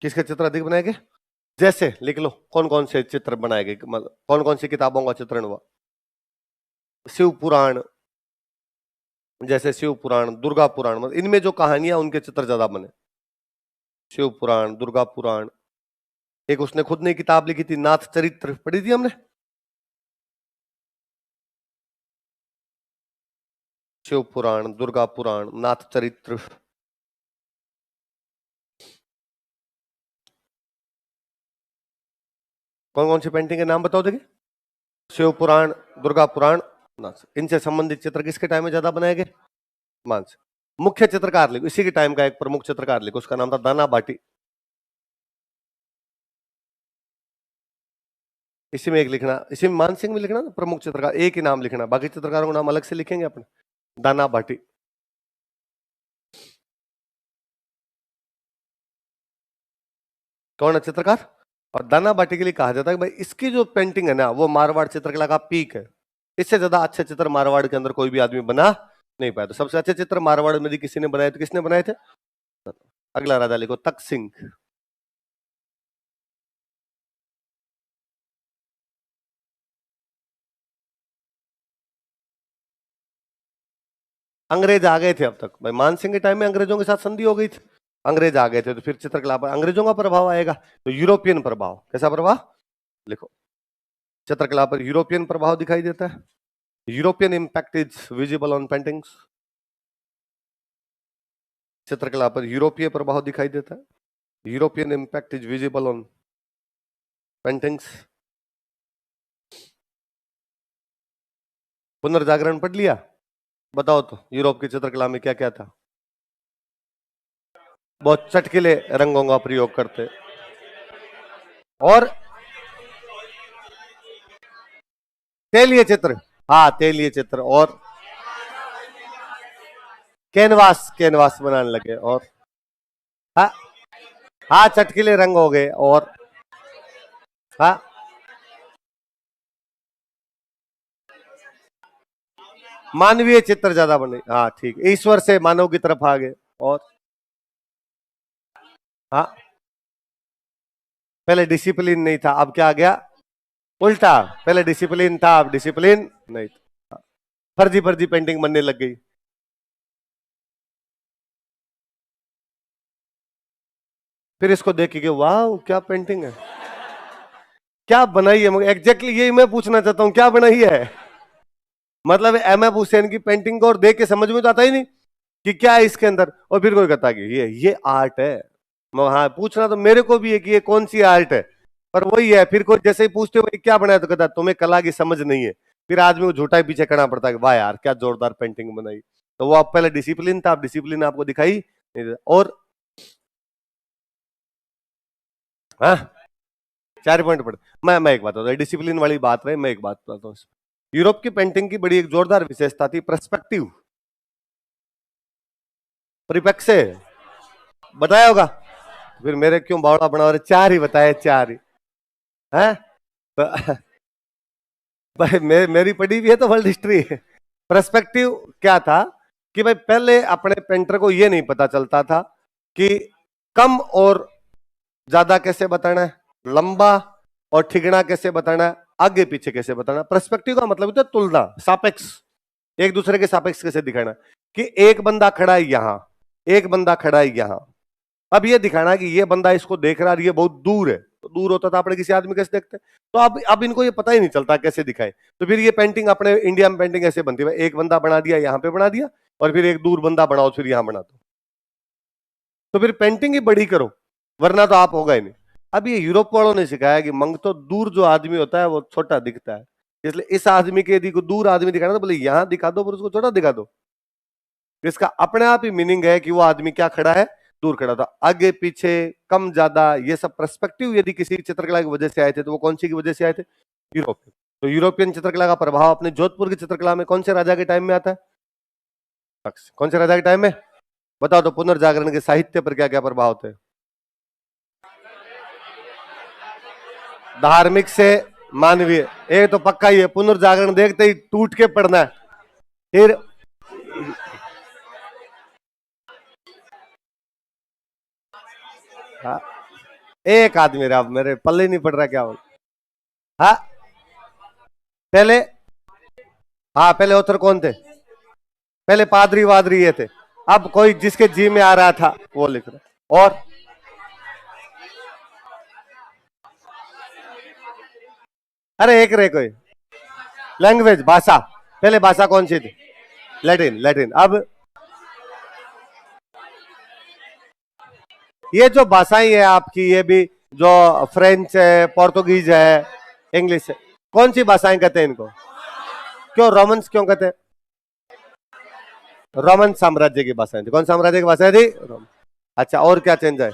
किसके चित्र अधिक बनाए गए? जैसे लिख लो कौन कौन से चित्र बनाए गए, मतलब कौन कौन सी किताबों का चित्रण हुआ। शिव पुराण, जैसे शिव पुराण, दुर्गा पुराण, मतलब इनमें जो कहानियां उनके चित्र ज्यादा बने। शिव पुराण, दुर्गा पुराण। एक उसने खुद ने किताब लिखी थी नाथ चरित्र, पढ़ी थी हमने। शिव पुराण, दुर्गा पुराण, नाथ चरित्र। कौन कौन सी पेंटिंग के नाम बताओ देखिए। शिव पुराण, दुर्गा पुराण, नाथ। इनसे संबंधित चित्र किसके टाइम में ज्यादा बनाए गए? मानस। मुख्य चित्रकार लिखो, इसी के टाइम का एक प्रमुख चित्रकार लिखो, उसका नाम था दाना भाटी। इसी में एक लिखना, इसी में मान सिंह में लिखना ना प्रमुख चित्रकार, एक ही नाम लिखना, बाकी चित्रकारों का नाम अलग से लिखेंगे अपने। दाना भाटी। कौन है चित्रकार? और दाना भाटी के लिए कहा जाता है कि भाई इसकी जो पेंटिंग है ना वो मारवाड़ चित्रकला का पीक है। इससे ज्यादा अच्छे चित्र मारवाड़ के अंदर कोई भी आदमी बना नहीं पाया। तो सबसे अच्छे चित्र मारवाड़ में यदि किसी ने बनाए तो किसने बनाए थे? अगला राजा लिखो तक सिंह। अंग्रेज आ गए थे अब तक भाई, मान सिंह के टाइम में अंग्रेजों के साथ संधि हो गई थी। अंग्रेज आ गए थे तो फिर चित्रकला पर अंग्रेजों का प्रभाव आएगा। तो यूरोपियन प्रभाव, कैसा प्रभाव? लिखो, चित्रकला पर यूरोपियन प्रभाव दिखाई देता है। European impact is visible on paintings. चित्रकला पर यूरोपीय प्रभाव दिखाई देता है। European impact is visible on paintings. पुनर्जागरण पढ़ लिया? बताओ तो यूरोप की चित्रकला में क्या क्या था? बहुत चटकीले रंगों का प्रयोग करते और तेलीय चित्र। हाँ तेलीय चित्र और कैनवास, कैनवास बनाने लगे। और हाँ, हाँ चटकीले रंग हो गए। और हाँ मानवीय चित्र ज्यादा बने, हाँ ठीक, ईश्वर से मानव की तरफ आ गए। और हाँ, पहले डिसिप्लिन नहीं था, अब क्या आ गया, उल्टा, पहले डिसिप्लिन था, अब डिसिप्लिन नहीं था, फर्जी फर्जी पेंटिंग बनने लग गई। फिर इसको देख के वाह क्या पेंटिंग है, क्या बनाई है, एग्जैक्टली यही मैं पूछना चाहता हूं, क्या बनाई है। मतलब एम एफ हुसैन की पेंटिंग को और देख के समझ में तो आता ही नहीं कि क्या है इसके अंदर, और फिर कोई कहता कि ये आर्ट है। हाँ, पूछना तो मेरे को भी है कि ये कौन सी आर्ट है, पर वही है, फिर कोई जैसे ही पूछते हो भाई क्या बनाया, तो कहता तुम्हें कला की समझ नहीं है। फिर आदमी को झूठा ही पीछे करना पड़ता है कि वाह यार क्या जोरदार पेंटिंग बनाई। तो वो आप पहले डिसिप्लिन था, अब डिसिप्लिन आपको दिखाई नहीं देता। और हाँ, 4 पॉइंट पड़े। मैं एक बात बताता हूँ, डिसिप्लिन वाली बात रहे, मैं एक बात बताता हूँ। यूरोप की पेंटिंग की बड़ी एक जोरदार विशेषता थी, पर्सपेक्टिव, परिपेक्ष से बताया होगा। फिर मेरे क्यों बावड़ा बना रहे, चार ही बताए, चार ही है। तो, भाई मेरी पढ़ी भी है तो वर्ल्ड हिस्ट्री। पर्सपेक्टिव क्या था कि भाई पहले अपने पेंटर को ये नहीं पता चलता था कि कम और ज्यादा कैसे बताना है, लंबा और ठिगना कैसे बताना है, आगे पीछे कैसे बताना। पर्सपेक्टिव का मतलब होता है तुलना, सापेक्ष, एक दूसरे के सापेक्ष कैसे दिखाना, कि एक बंदा खड़ा है यहां, एक बंदा खड़ा है यहां, अब ये दिखाना कि ये बंदा इसको देख रहा है, ये बहुत दूर है, तो दूर होता था अपने किसी आदमी कैसे देखते, तो अब इनको ये पता ही नहीं चलता कैसे दिखाए। तो फिर ये पेंटिंग अपने इंडिया में पेंटिंग ऐसे बनती है, एक बंदा बना दिया यहाँ पे बना दिया, और फिर एक दूर बंदा बनाओ फिर यहां बना दो, तो फिर पेंटिंग ही बड़ी करो, वरना तो आप होगा ही नहीं। अब ये यूरोप वालों ने सिखाया कि मंग तो दूर जो आदमी होता है वो छोटा दिखता है, इसलिए इस आदमी के यदि को दूर आदमी दिखाना तो बोले यहां दिखा दो, पर उसको छोटा दिखा दो। इसका अपने आप ही मीनिंग है कि वो आदमी क्या खड़ा है, दूर खड़ा था, आगे पीछे, कम ज्यादा, ये सब पर्सपेक्टिव यदि किसी चित्रकला की वजह से आए थे, तो वो कौन सी की वजह से आए थे, यूरोपियन। तो यूरोपियन चित्रकला का प्रभाव अपने जोधपुर की चित्रकला में कौन से राजा के टाइम में आता है, कौन से राजा के टाइम में, बताओ तो, पुनर्जागरण के साहित्य पर क्या क्या प्रभाव थे, धार्मिक से मानवीय, ये तो पक्का ही है, पुनर्जागरण देखते ही टूट के पड़ना है। फिर हाँ, एक आदमी रहा, मेरे पल्ले नहीं पड़ रहा क्या बोल। हाँ, पहले, हाँ पहले ऑथर कौन थे, पहले पादरी वादरी ये थे, अब कोई जिसके जी में आ रहा था वो लिख रहा। और अरे एक रे कोई लैंग्वेज, भाषा, पहले भाषा कौन सी थी, लैटिन, लैटिन। अब ये जो भाषाएं है आपकी, ये भी जो फ्रेंच है, पोर्तुगीज है, इंग्लिश है, कौन सी भाषाएं कहते हैं इनको, क्यों रोमन्स क्यों कहते हैं, रोमन साम्राज्य की भाषाएं थी, कौन साम्राज्य की भाषाएं थी, रोमन। अच्छा, और क्या चेंज है,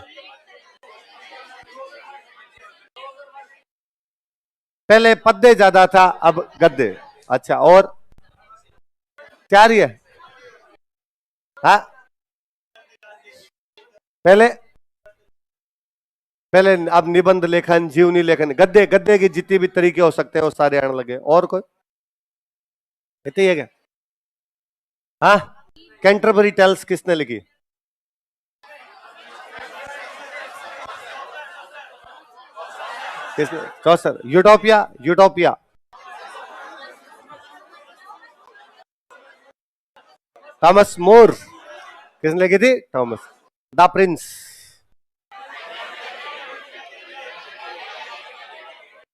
पहले पद्य ज्यादा था, अब गद्य। अच्छा, और क्या रही है, हाँ, पहले पहले अब निबंध लेखन, जीवनी लेखन, गद्य, गद्य की जितनी भी तरीके हो सकते हैं वो सारे आने लगे। और कोई इतनी है क्या, हाँ, कैंटरबरी टेल्स किसने लिखी, किसने, Chaucer, Utopia, Utopia, Thomas More, किसने लिखी थी, थॉमस, द प्रिंस,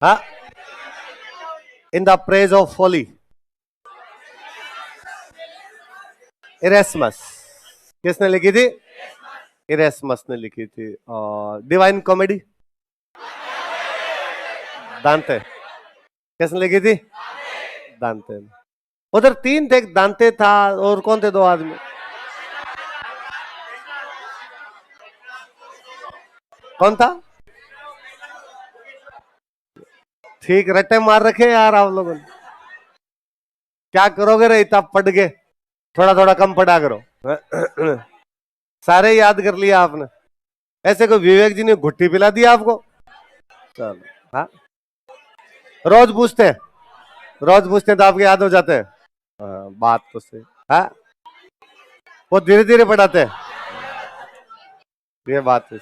हाँ, in the praise of folly, Erasmus, किसने लिखी थी, इरेस्मस ने लिखी थी। और डिवाइन कॉमेडी, दांते, किसने लिखी थी, दांते ने। उधर तीन थे, दांते था, और कौन थे दो आदमी, कौन था, ठीक रट्टे मार रखे यार आप लोगों ने, क्या करोगे रे, इतना पढ़ के थोड़ा थोड़ा कम पढ़ा करो। सारे याद कर लिया आपने, ऐसे कोई विवेक जी ने घुट्टी पिला दिया आपको, चलो, हाँ, रोज पूछते हैं, रोज पूछते हैं तो आपके याद हो जाते हैं। हाँ, बात तो सही। हाँ, वो धीरे धीरे पढ़ाते हैं, ये बात है।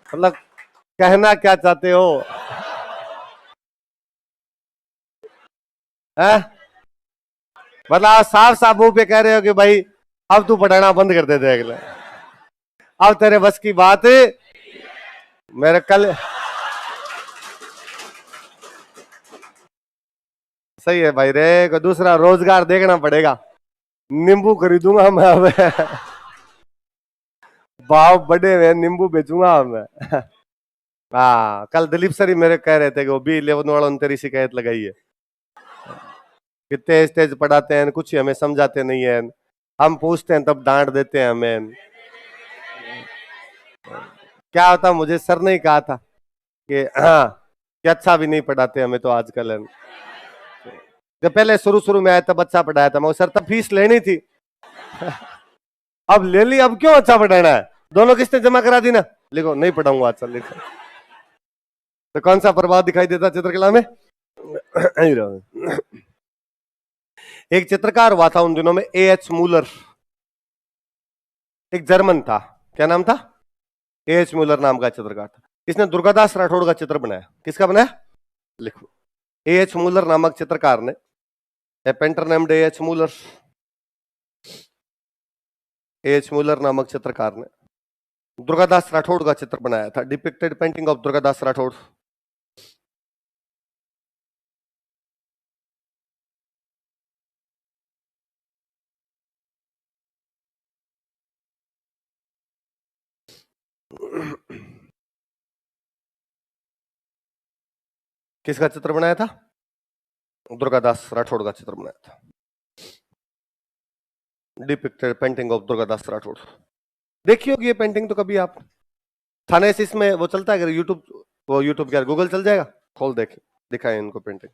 मतलब कहना क्या चाहते हो? है? मतलब आप साफ साफ मुंह पे कह रहे हो कि भाई अब तू पढ़ाना बंद कर दे अगले, अब तेरे बस की बात मेरे कल। सही है भाई रे, को दूसरा रोजगार देखना पड़ेगा। नींबू खरीदूंगा मैं अब। भाव बढ़े हुए नींबू बेचूंगा अब मैं। हाँ, कल दिलीप सर ही मेरे कह रहे थे कि वो B11 वालों ने तेरी शिकायत लगाई है कि तेज तेज पढ़ाते हैं, कुछ ही हमें समझाते नहीं है, हम पूछते हैं तब डांट देते हैं हमें। क्या होता, मुझे सर ने ही कहा था कि हाँ, कि अच्छा भी नहीं पढ़ाते हमें तो आजकल है। जब पहले शुरू शुरू में आया तब अच्छा पढ़ाया था मैं, सर तब फीस लेनी थी। अब ले ली, अब क्यों अच्छा पढ़ाना है, दोनों किस्तें जमा करा दी ना, लिखो नहीं पढ़ाऊंगा अच्छा, लिखो। तो कौन सा प्रभाव दिखाई देता चित्रकला में? एक चित्रकार हुआ था उन दिनों में, A.H. मूलर, एक जर्मन था। क्या नाम था? A.H. मूलर नाम का चित्रकार था। इसने दुर्गादास राठौड़ का चित्र बनाया। किसका बनाया? लिखो, A.H. मूलर नामक चित्रकार ने, ए painter named A.H. Müller, A.H. Müller नामक चित्रकार ने दुर्गादास राठौड़ का चित्र बनाया था, depicted painting of Durgadas Rathore. किसका चित्र बनाया था? दुर्गादास राठौड़ का चित्र बनाया था, depicted painting of Durgadas Rathore. देखी होगी ये पेंटिंग तो कभी आप, थानेसिस में वो चलता है, अगर यूट्यूब, वो यूट्यूब क्या गूगल चल जाएगा, खोल देखे, दिखाए इनको पेंटिंग।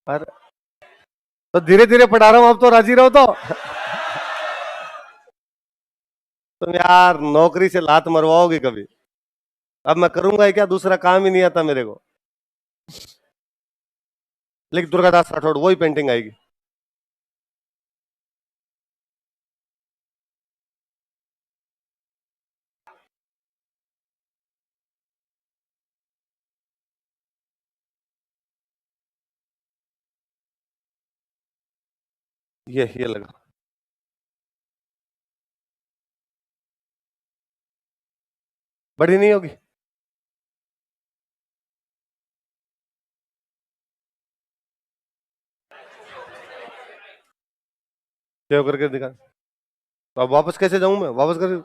पर तो धीरे धीरे पढ़ा रहा हूं, अब तो राजी रहो तो। तुम यार नौकरी से लात मरवाओगे कभी, अब मैं करूंगा ही क्या, दूसरा काम ही नहीं आता मेरे को। लेकिन दुर्गादास राठौड़ वही पेंटिंग आएगी। ये लगा, बड़ी नहीं होगी? सेव करके दिखा, तो अब वापस कैसे जाऊं मैं, वापस कर,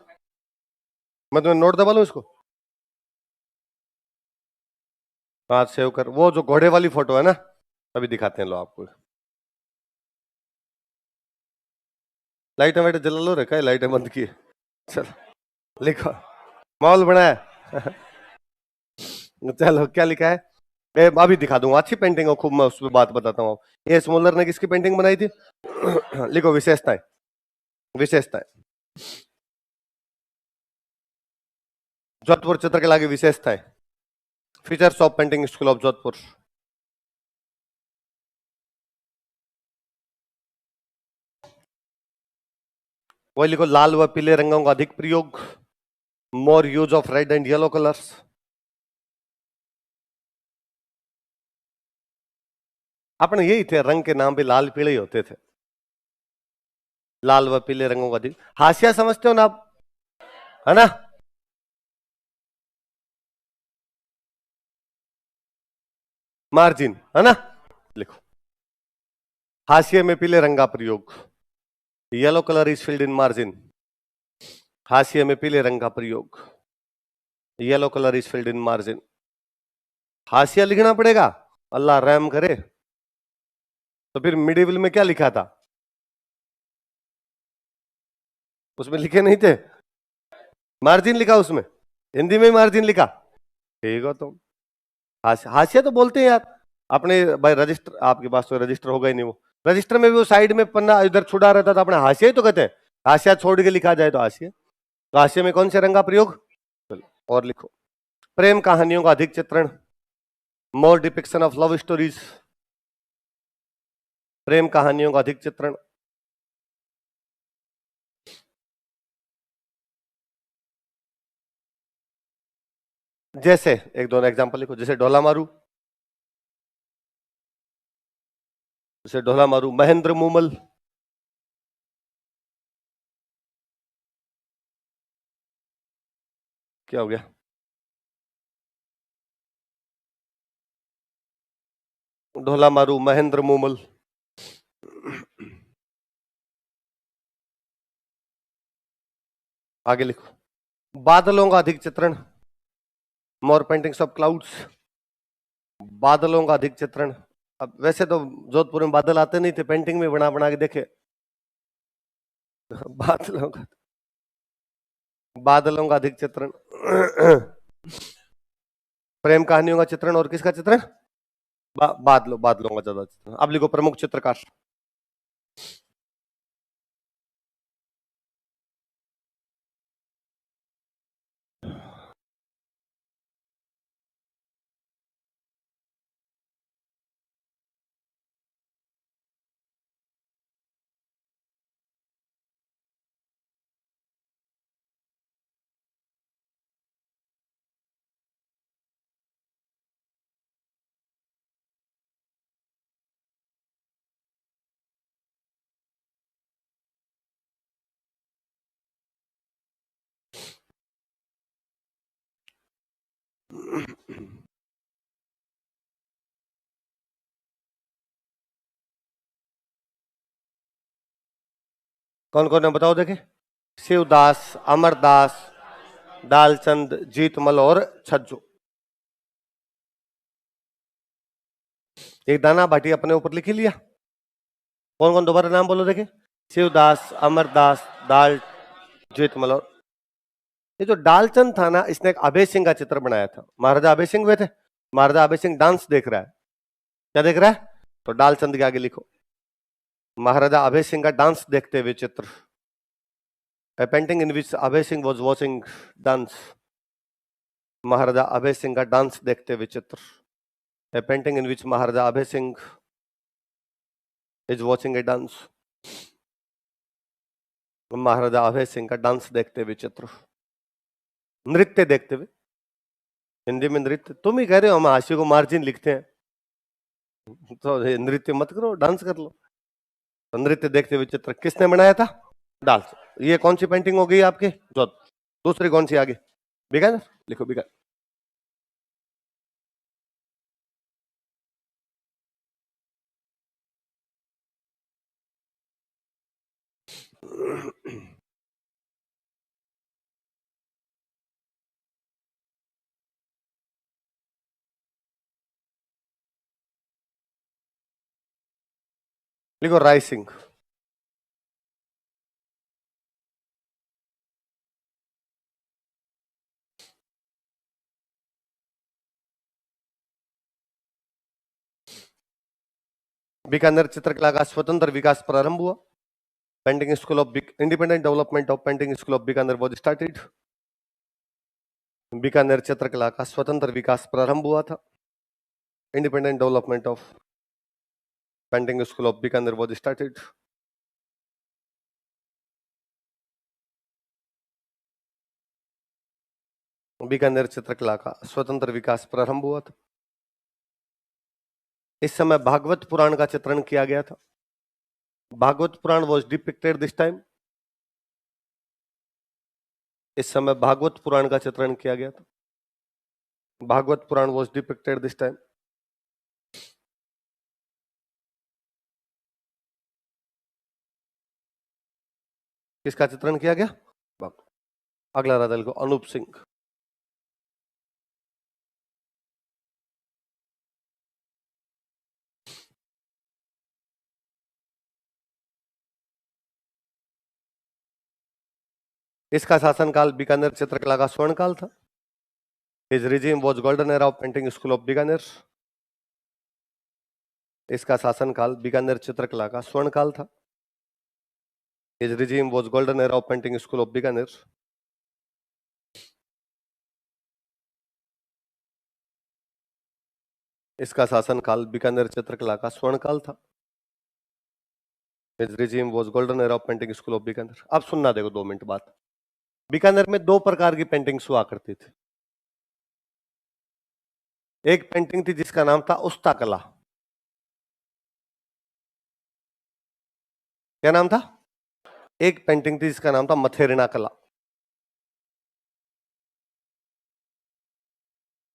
मैं तुम्हें नोट दबा लूं इसको? हाँ सेव कर, वो जो घोड़े वाली फोटो है ना, अभी दिखाते हैं लो आपको। लाइटें वाइटें जला लो रे, क्या लाइटें बंद की है? चलो लिखो, माहौल बनाया। चलो क्या लिखा है? अभी दिखा दूंगा, अच्छी पेंटिंग हो खूब, मैं उस पर बात बताता हूँ। ये स्मोलर ने किसकी पेंटिंग बनाई थी? लिखो विशेषताएं, विशेषताएं, जोधपुर चित्रकला की विशेषताएं, features of painting school of Jodhpur. वही लिखो, लाल व पीले रंगों का अधिक प्रयोग, more use of red and yellow colours. अपने यही थे, रंग के नाम भी लाल पीले ही होते थे, लाल व पीले रंगों का अधिक। हाशिया समझते हो ना आप, है ना? मार्जिन, है ना? लिखो, हाशिए में पीले रंग का प्रयोग, yellow colour is filled in margin. हाशिए में पीले रंग का प्रयोग, yellow colour is filled in margin. हाशिया लिखना पड़ेगा, अल्लाह रहम करे। तो फिर मिडिल में क्या लिखा था? उसमें लिखे नहीं थे, मार्जिन लिखा उसमें, हिंदी में मार्जिन लिखा। ठीक हो तुम, हाशिया तो बोलते हैं यार अपने भाई, रजिस्टर आपके पास तो रजिस्टर होगा ही नहीं, वो रजिस्टर में भी वो साइड में पन्ना इधर छुड़ा रहता था, अपने हाशिया ही तो कहते हैं, हाशिया छोड़ के लिखा जाए तो हाशिया। तो हाशिया में कौन से रंग का प्रयोग? चलो और लिखो, प्रेम कहानियों का अधिक चित्रण, मोर डिपिक्शन ऑफ लव स्टोरीज, प्रेम कहानियों का अधिक चित्रण। जैसे एक दोनों एग्जांपल लिखो, जैसे ढोला मारू, जैसे ढोला मारू, महेंद्र मूमल, क्या हो गया, ढोला मारू महेंद्र मूमल। आगे लिखो, बादलों का अधिक चित्रण, मोर पेंटिंग्स ऑफ क्लाउड्स, बादलों का अधिक चित्रण। अब वैसे तो जोधपुर में बादल आते नहीं थे, पेंटिंग में बना बना के देखे। बादलों का, बादलों का अधिक चित्रण। प्रेम कहानियों का चित्रण और किसका चित्रण, बादलों का ज्यादा चित्रण। अब लिखो प्रमुख चित्रकार। कौन कौन है बताओ देखे, शिवदास, अमरदास, दालचंद, जीतमल और छज्जू। एक दाना बाटी अपने ऊपर लिख ही लिया। कौन कौन दोबारा नाम बोलो देखे, शिवदास, अमरदास, दाल, जीतमल और ये जो डालचंद था ना, इसने एक अभय सिंह का चित्र बनाया था। महाराजा अभय सिंह हुए थे, महाराजा अभय सिंह डांस देख रहा है, क्या देख रहा है, तो डालचंद के आगे लिखो महाराजा अभय सिंह का डांस देखते हुए चित्र। A painting in which Abhay Singh was watching dance, महाराजा अभय सिंह का डांस देखते हुए चित्र। A painting in which Maharaja Abhay Singh is watching a dance, महाराजा अभय सिंह का डांस देखते हुए चित्र। नृत्य देखते हुए, हिंदी में नृत्य, तुम ही कह रहे हो हम हास्य को मार्जिन लिखते हैं, तो नृत्य मत करो, डांस कर लो। तो नृत्य देखते हुए चित्र किसने बनाया था, डाल। ये कौन सी पेंटिंग हो गई आपकी, जो दूसरी कौन सी आगे, बीकानेर, लिखो बीकानेर। लिखो राय सिंह। बीकानेर चित्रकला का स्वतंत्र विकास प्रारंभ हुआ। Painting school of independent development of painting school of Bikaner was started. Bikaner चित्रकला का स्वतंत्र विकास प्रारंभ हुआ था। Independent development of painting school of Bikaner was started. Bikaner चित्रकला का स्वतंत्र विकास प्रारंभ हुआ था। इस समय भागवत पुराण का चित्रण किया गया था। भागवत पुराण वॉज डिपिक्टेड दिस टाइम। इस समय भागवत पुराण का चित्रण किया गया था। भागवत पुराण वॉज डिपिक्टेड दिस टाइम। किसका चित्रण किया गया, अगला राधा लिखो अनूप सिंह। इसका शासनकाल बीकानेर चित्रकला का स्वर्ण काल था। His regime was golden era of painting school of Bikaner. इसका शासनकाल बीकानेर चित्रकला का स्वर्ण काल था। His regime was golden era of painting school of Bikaner. इसका शासनकाल बीकानेर चित्रकला का स्वर्णकाल था। His regime was golden era of painting school of Bikaner. अब सुनना देखो 2 मिनट बाद। बीकानेर में 2 प्रकार की पेंटिंग्स हुआ करती थी। एक पेंटिंग थी जिसका नाम था उस्ता कला। क्या नाम था? एक पेंटिंग थी जिसका नाम था मथेरिना कला।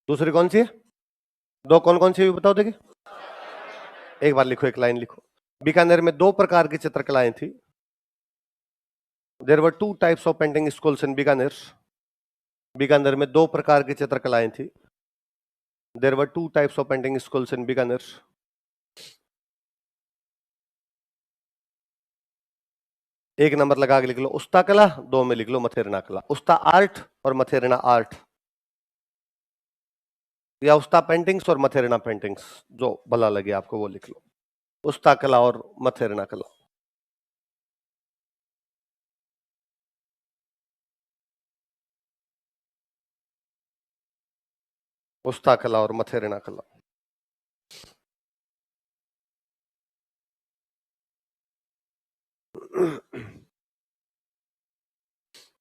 दूसरी कौन सी है? दो कौन कौन सी भी बताओ देखिए। एक बार लिखो, एक लाइन लिखो। बीकानेर में 2 प्रकार की चित्रकलाएं थी। There were 2 types of painting schools in Bikaner. Bikaner में 2 प्रकार की चित्रकलाएं थी। There were 2 types of painting schools in Bikaner. एक नंबर लगा के लिख लो उस्ता कला, 2 में लिख लो मथेरिना कला। उस्ता आर्ट और मथेरिना आर्ट, या उस्ता पेंटिंग्स और मथेरिना पेंटिंग्स, जो भला लगे आपको वो लिख लो। उस्ता कला और मथेरिना कला। उस्ता कला और मथेरिना कला।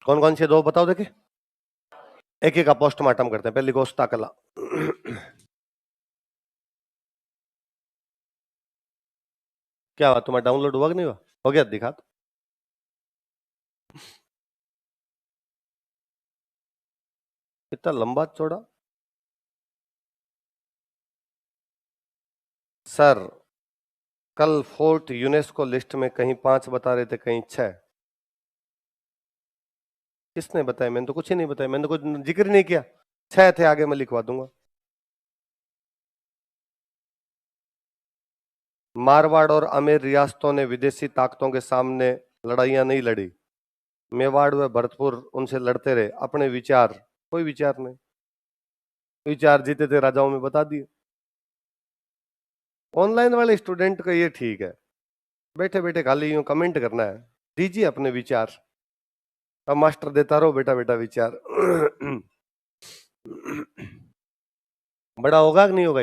कौन कौन से 2 बताओ देखिए। एक एक का पोस्टमार्टम करते हैं। पहले लिखो उस्ता कला। क्या हुआ, तुम्हारा डाउनलोड हुआ कि नहीं हुआ? हो गया, दिखा तो। इतना लंबा चौड़ा सर। कल फोर्ट यूनेस्को लिस्ट में कहीं 5 बता रहे थे, कहीं 6। किसने बताया? मैंने तो कुछ ही नहीं बताया, मैंने तो कुछ जिक्र नहीं किया। 6 थे, आगे मैं लिखवा दूंगा। मारवाड़ और आमेर रियासतों ने विदेशी ताकतों के सामने लड़ाइयां नहीं लड़ी। मेवाड़ व भरतपुर उनसे लड़ते रहे। अपने विचार, कोई विचार नहीं। विचार जीते थे राजाओं में, बता दिए। ऑनलाइन वाले स्टूडेंट का ये ठीक है, बैठे बैठे खाली यूं कमेंट करना है। दीजिए अपने विचार। अब मास्टर देता रहो बेटा बेटा विचार। बड़ा होगा कि नहीं होगा?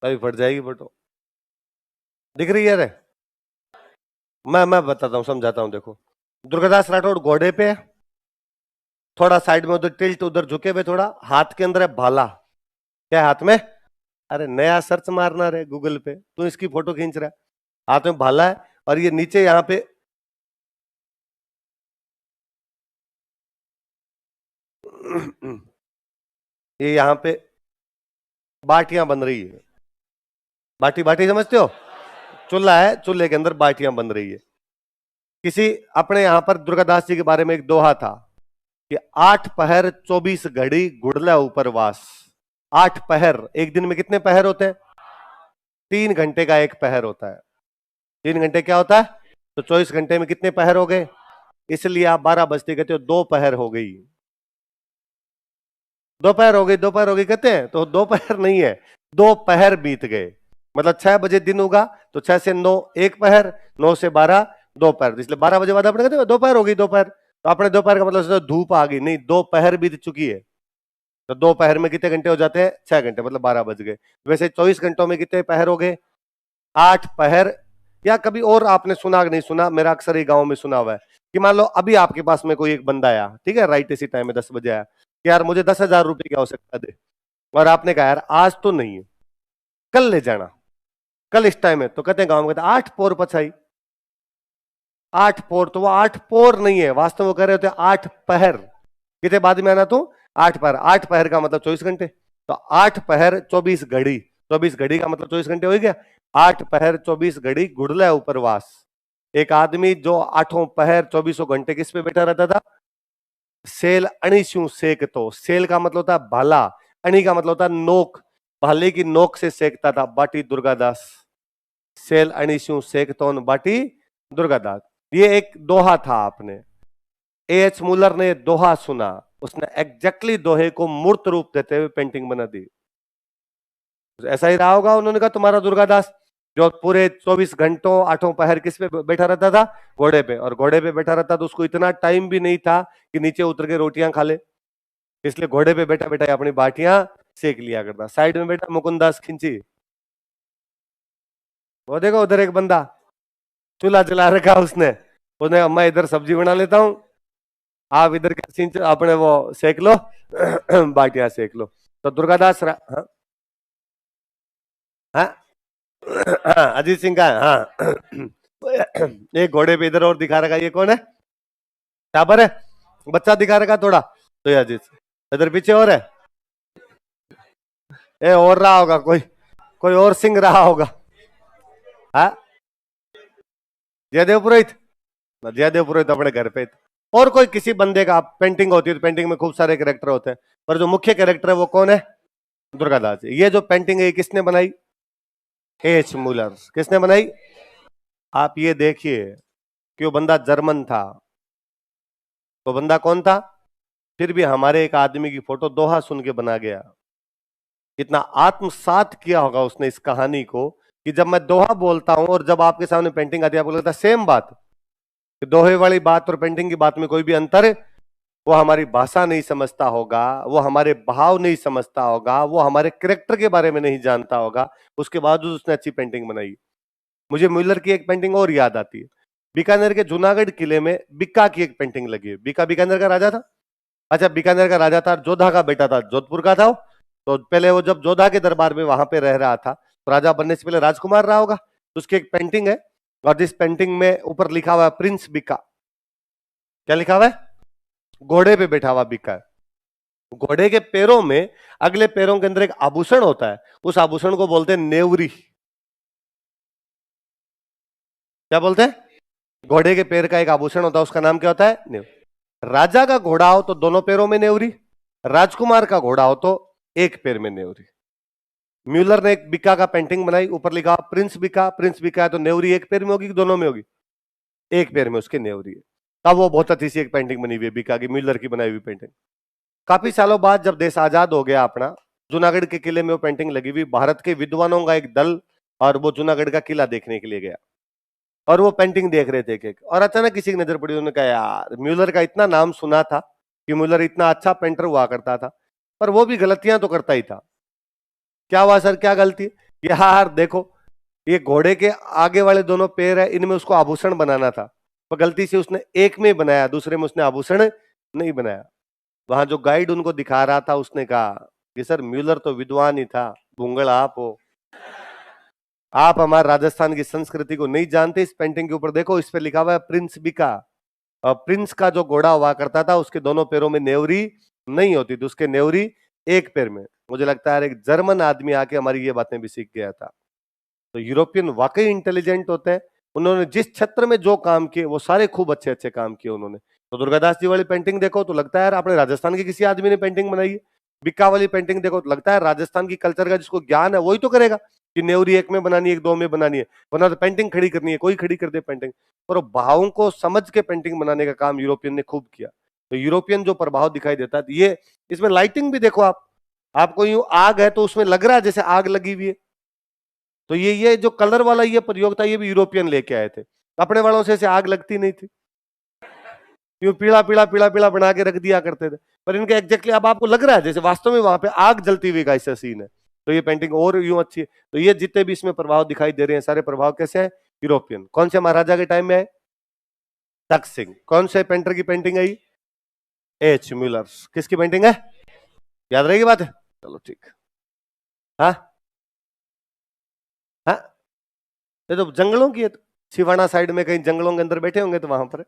तभी फट जाएगी फोटो। दिख रही है रे? मैं बताता हूँ, समझाता हूँ। देखो, दुर्गादास राठौड़ घोड़े पे, थोड़ा साइड में उधर टिल्ट, उधर झुके हुए थोड़ा, हाथ के अंदर है भाला। क्या है हाथ में? अरे नया सर्च मारना रे गूगल पे, तू इसकी फोटो खींच रहा है। हाथ में भाला है और ये नीचे यहाँ पे ये यहाँ पे बाटियां बन रही है। बाटी बाटी समझते हो? चूल्हा है, चूल्हे के अंदर बाटियां बन रही है। किसी अपने यहां पर दुर्गादास जी के बारे में एक दोहा था कि 8 पहर 24 घड़ी गुड़ला उपरवास। 8 पहर, एक दिन में कितने पहर होते हैं? 3 घंटे का एक पहर होता है। 3 घंटे क्या होता है? तो 24 घंटे में कितने पहर हो गए? इसलिए आप 12 बजते कहते हो 2 पहर हो गई। दोपहर हो गई, दोपहर हो गई कहते हैं, तो दोपहर नहीं है, 2 पहर बीत गए। मतलब 6 बजे दिन होगा तो 6 से 9 एक पहर, 9 से 12 दोपहर, इसलिए 12 बजे बाद अपने कहते हैं दोपहर हो गई दोपहर। तो अपने दोपहर का मतलब धूप आ गई नहीं, दोपहर बीत चुकी है। तो दोपहर में कितने घंटे हो जाते हैं? 6 घंटे, मतलब 12 बज गए। वैसे 24 घंटों में कितने पहर हो गए? 8 पहर। या कभी और आपने सुना कि नहीं सुना, मेरा अक्सर ही गांव में सुना हुआ है कि मान लो अभी आपके पास में कोई एक बंदा आया, ठीक है, राइट इसी टाइम में 10 बजे आया कि यार मुझे 10,000 रुपए की आवश्यकता दे, और आपने कहा यार आज तो नहीं है, कल ले जाना, कल इस टाइम है, तो कहते हैं गांव में, कहते 8 पोर पछाई। 8 पोर, तो वो 8 पोर नहीं है, वास्तव में वो कह रहे होते 8 पहर। कितने बाद में आना? तो 8 पहर। 8 पहर का मतलब 24 घंटे। तो 8 पहर 24 घड़ी, 24 घड़ी का मतलब 24 घंटे हो गया। 8 पहर 24 घड़ी गुड़ला उपरवास। एक आदमी जो 8 पहर 24 घंटे किस पे बैठा रहता था? सेल अणिशु सेक। तो सेल का मतलब होता है भाला, अणि का मतलब होता है नोक, भाले की नोक से सेकता था। बाटी दुर्गादास। सेल अणिशु सेकतोन बाटी दुर्गादास। ये एक दोहा था। आपने एच मुलर ने दोहा सुना, उसने एग्जैक्टली दोहे को मूर्त रूप देते हुए पेंटिंग बना दी। ऐसा ही रहा होगा, उन्होंने कहा तुम्हारा दुर्गादास जो पूरे 24 घंटों आठों पहर किस पे बैठा रहता था? घोड़े पे। और घोड़े पे बैठा रहता तो उसको इतना टाइम भी नहीं था कि नीचे उतर के रोटियां खा ले, इसलिए घोड़े पे बैठा बैठा अपनी बाटियां सेक लिया करता। साइड में बैठा मुकुंदास खिंची, वो देखो उधर एक बंदा चूल्हा जला रखा उसने, उसने अम्मा इधर सब्जी बना लेता हूँ, आप इधर अपने वो सेक लो बाटियां सेक लो। तो दुर्गादास हाँ हाँ हाँ, अजीत सिंह का है, हाँ। एक घोड़े पे इधर और दिखा रखा, ये कौन है? टाबर है, बच्चा दिखा रखा थोड़ा, तो ये अजीत सिंह। इधर पीछे और है, ए और रहा होगा कोई, कोई और सिंह रहा होगा। हाँ, जयदेव पुरोहित, जयदेव पुरोहित अपने घर पे। और कोई किसी बंदे का पेंटिंग होती है तो पेंटिंग में खूब सारे कैरेक्टर होते हैं, पर जो मुख्य कैरेक्टर है वो कौन है? दुर्गादास। ये जो पेंटिंग है किसने बनाई? H Müller. किसने बनाई? आप ये देखिए कि वो बंदा जर्मन था, वो बंदा कौन था? फिर भी हमारे एक आदमी की फोटो दोहा सुन के बना गया। कितना आत्मसात किया होगा उसने इस कहानी को, कि जब मैं दोहा बोलता हूं और जब आपके सामने पेंटिंग आती है आपको लगता है सेम बात, कि दोहे वाली बात और पेंटिंग की बात में कोई भी अंतर है? वो हमारी भाषा नहीं समझता होगा, वो हमारे भाव नहीं समझता होगा, वो हमारे कैरेक्टर के बारे में नहीं जानता होगा, उसके बावजूद उसने अच्छी पेंटिंग बनाई। मुझे म्यूलर की एक पेंटिंग और याद आती है। बीकानेर के जूनागढ़ किले में बिक्का की एक पेंटिंग लगी है। बिक्का बीकानेर का राजा था। अच्छा, बीकानेर का राजा था, जोधा का बेटा था, जोधपुर का था वो। तो पहले वो जब जोधा के दरबार में वहां पे रह रहा था तो राजा बनने से पहले राजकुमार रहा होगा, तो उसकी एक पेंटिंग है, और जिस पेंटिंग में ऊपर लिखा हुआ है प्रिंस बिक्का। क्या लिखा हुआ है? घोड़े पे बैठा हुआ बिक्का है। घोड़े के पैरों में, अगले पैरों के अंदर एक आभूषण होता है, उस आभूषण को बोलते हैं नेवरी। क्या बोलते हैं? घोड़े के पैर का एक आभूषण होता है, उसका नाम क्या होता है? नेवरी। राजा का घोड़ा हो तो दोनों पैरों में नेवरी, राजकुमार का घोड़ा हो तो एक पैर में नेवरी। म्यूलर ने एक बिक्का का पेंटिंग बनाई, ऊपर लिखा प्रिंस बिक्का। प्रिंस बिक्का है तो नेवरी एक पैर में होगी कि दोनों में होगी? एक पैर में उसके नेवरी है। तब वो बहुत अच्छी सी एक पेंटिंग बनी हुई है बिक्का की, म्यूलर की बनाई हुई पेंटिंग। काफी सालों बाद जब देश आजाद हो गया अपना, जूनागढ़ के किले में वो पेंटिंग लगी हुई, भारत के विद्वानों का एक दल और वो जूनागढ़ का किला देखने के लिए गया, और वो पेंटिंग देख रहे थे एक, और अचानक किसी की नजर पड़ी, उन्होंने कहा यार म्यूलर का इतना नाम सुना था कि म्यूलर इतना अच्छा पेंटर हुआ करता था, पर वो भी गलतियां तो करता ही था। क्या हुआ सर, क्या गलती? यार देखो, ये घोड़े के आगे वाले दोनों पैर है, इनमें उसको आभूषण बनाना था, पर गलती से उसने एक में बनाया, दूसरे में उसने आभूषण नहीं बनाया। वहां जो गाइड उनको दिखा रहा था उसने कहा कि सर म्यूलर तो विद्वान ही था, भूंगड़ आप हो, आप हमारे राजस्थान की संस्कृति को नहीं जानते। इस पेंटिंग के ऊपर देखो, इस पे लिखा हुआ है प्रिंस बिका, और प्रिंस का जो घोड़ा हुआ करता था उसके दोनों पैरों में नेवरी नहीं होती थी, उसके नेवरी एक पैर में। मुझे लगता है एक जर्मन आदमी आके हमारी ये बातें भी सीख गया था। तो यूरोपियन वाकई इंटेलिजेंट होते हैं, उन्होंने जिस क्षेत्र में जो काम किए वो सारे खूब अच्छे अच्छे काम किए उन्होंने। तो दुर्गादास जी वाली पेंटिंग देखो तो लगता है यार अपने राजस्थान के किसी आदमी ने पेंटिंग बनाई है। बिक्का वाली पेंटिंग देखो तो लगता है राजस्थान की कल्चर का जिसको ज्ञान है वही तो करेगा, कि नेवरी एक में बनानी है, एक दो में बनानी है, वरना तो पेंटिंग खड़ी करनी है, कोई खड़ी कर दे पेंटिंग। पर भावों को समझ के पेंटिंग बनाने का काम यूरोपियन ने खूब किया। तो यूरोपियन जो प्रभाव दिखाई देता है ये, इसमें लाइटिंग भी देखो आप, आपको यूं आग है तो उसमें लग रहा है जैसे आग लगी हुई है। तो ये जो कलर वाला ये प्रयोग था ये भी यूरोपियन लेके आए थे, अपने वालों से ऐसे आग लगती नहीं थी, यूं पीला पीला पीला पीला बना के रख दिया करते थे। पर इनके एग्जैक्टली अब आपको लग रहा है जैसे वास्तव में वहां पे आग जलती हुई का ऐसा सीन है। तो ये पेंटिंग और यूं अच्छी है। तो ये जितने भी इसमें प्रभाव दिखाई दे रहे हैं सारे प्रभाव कैसे हैं? यूरोपियन। कौन से महाराजा के टाइम में है? तख्त सिंह। कौन से पेंटर की पेंटिंग है? H Muller. किसकी पेंटिंग है? याद रहेगी बात है, चलो ठीक। हाँ हाँ, ये तो जंगलों की है, तो सिवाना साइड में कहीं जंगलों के अंदर बैठे होंगे तो वहां पर है।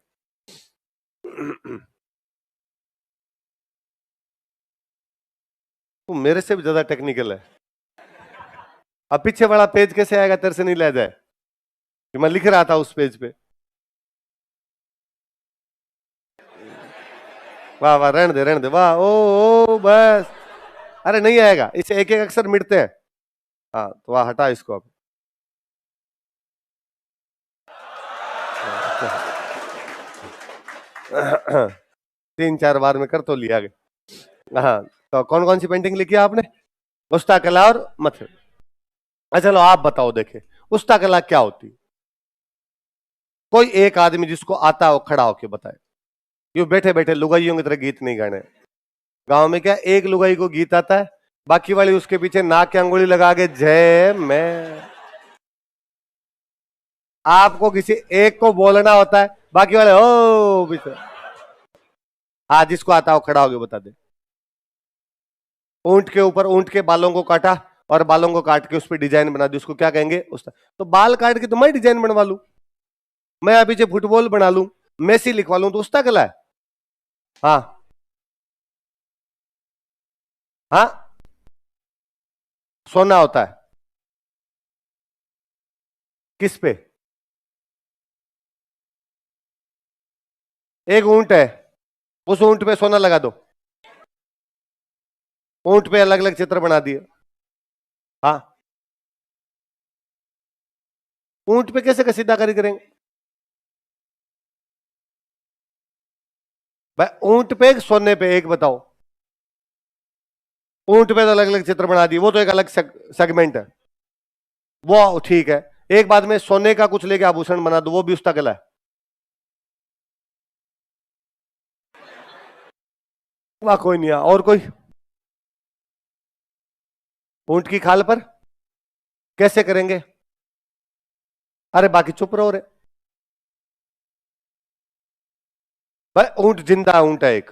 वो मेरे से भी ज्यादा टेक्निकल है। अब पीछे वाला पेज कैसे आएगा तेरे से नहीं ले जाए, कि मैं लिख रहा था उस पेज पे। वाह वाह, रहने दे, वाह ओ बस। अरे नहीं आएगा, इसे एक एक अक्षर मिटते हैं। हाँ तो वाह, हटा इसको अब। तीन चार बार में कर तो लिया गया। हाँ, तो कौन कौन सी पेंटिंग लिखी है आपने? मुस्ताकला और मथे। अच्छा चलो आप बताओ, देखे उस्ता कला क्या होती? कोई एक आदमी जिसको आता हो खड़ा होके बताए। यूं बैठे बैठे लुगाइयों की तरह गीत नहीं गाने। गांव में क्या एक लुगाई को गीत आता है, बाकी वाली उसके पीछे नाक की अंगुली लगा के जय मैं। आपको किसी एक को बोलना होता है, बाकी वाले ओ पीछे। हाँ, जिसको आता हो खड़ा होके बता दे। ऊंट के ऊपर ऊंट के बालों को काटा और बालों को काट के उस पर डिजाइन बना दी, उसको क्या कहेंगे? उस तो बाल काट के तो मैं डिजाइन बनवा लूं, मैं अभी जो फुटबॉल बना लूं, मेसी लिखवा लूं, तो उसका कला है। हाँ हाँ, सोना होता है किस पे? एक ऊंट है, उस ऊंट पे सोना लगा दो, ऊंट पे अलग अलग चित्र बना दिए। हाँ, ऊंट पे कैसे कसीदाकारी करेंगे भाई? ऊंट पे एक सोने पे एक बताओ। ऊंट पे तो अलग अलग चित्र बना दिए, वो तो एक अलग सेगमेंट है, वो ठीक है। एक बाद में सोने का कुछ लेके आभूषण बना दो, वो भी उसका कला है। वाह, कोई नहीं है। और कोई? ऊंट की खाल पर कैसे करेंगे? अरे बाकी चुप रहो रे भाई, ऊंट जिंदा ऊंट है एक।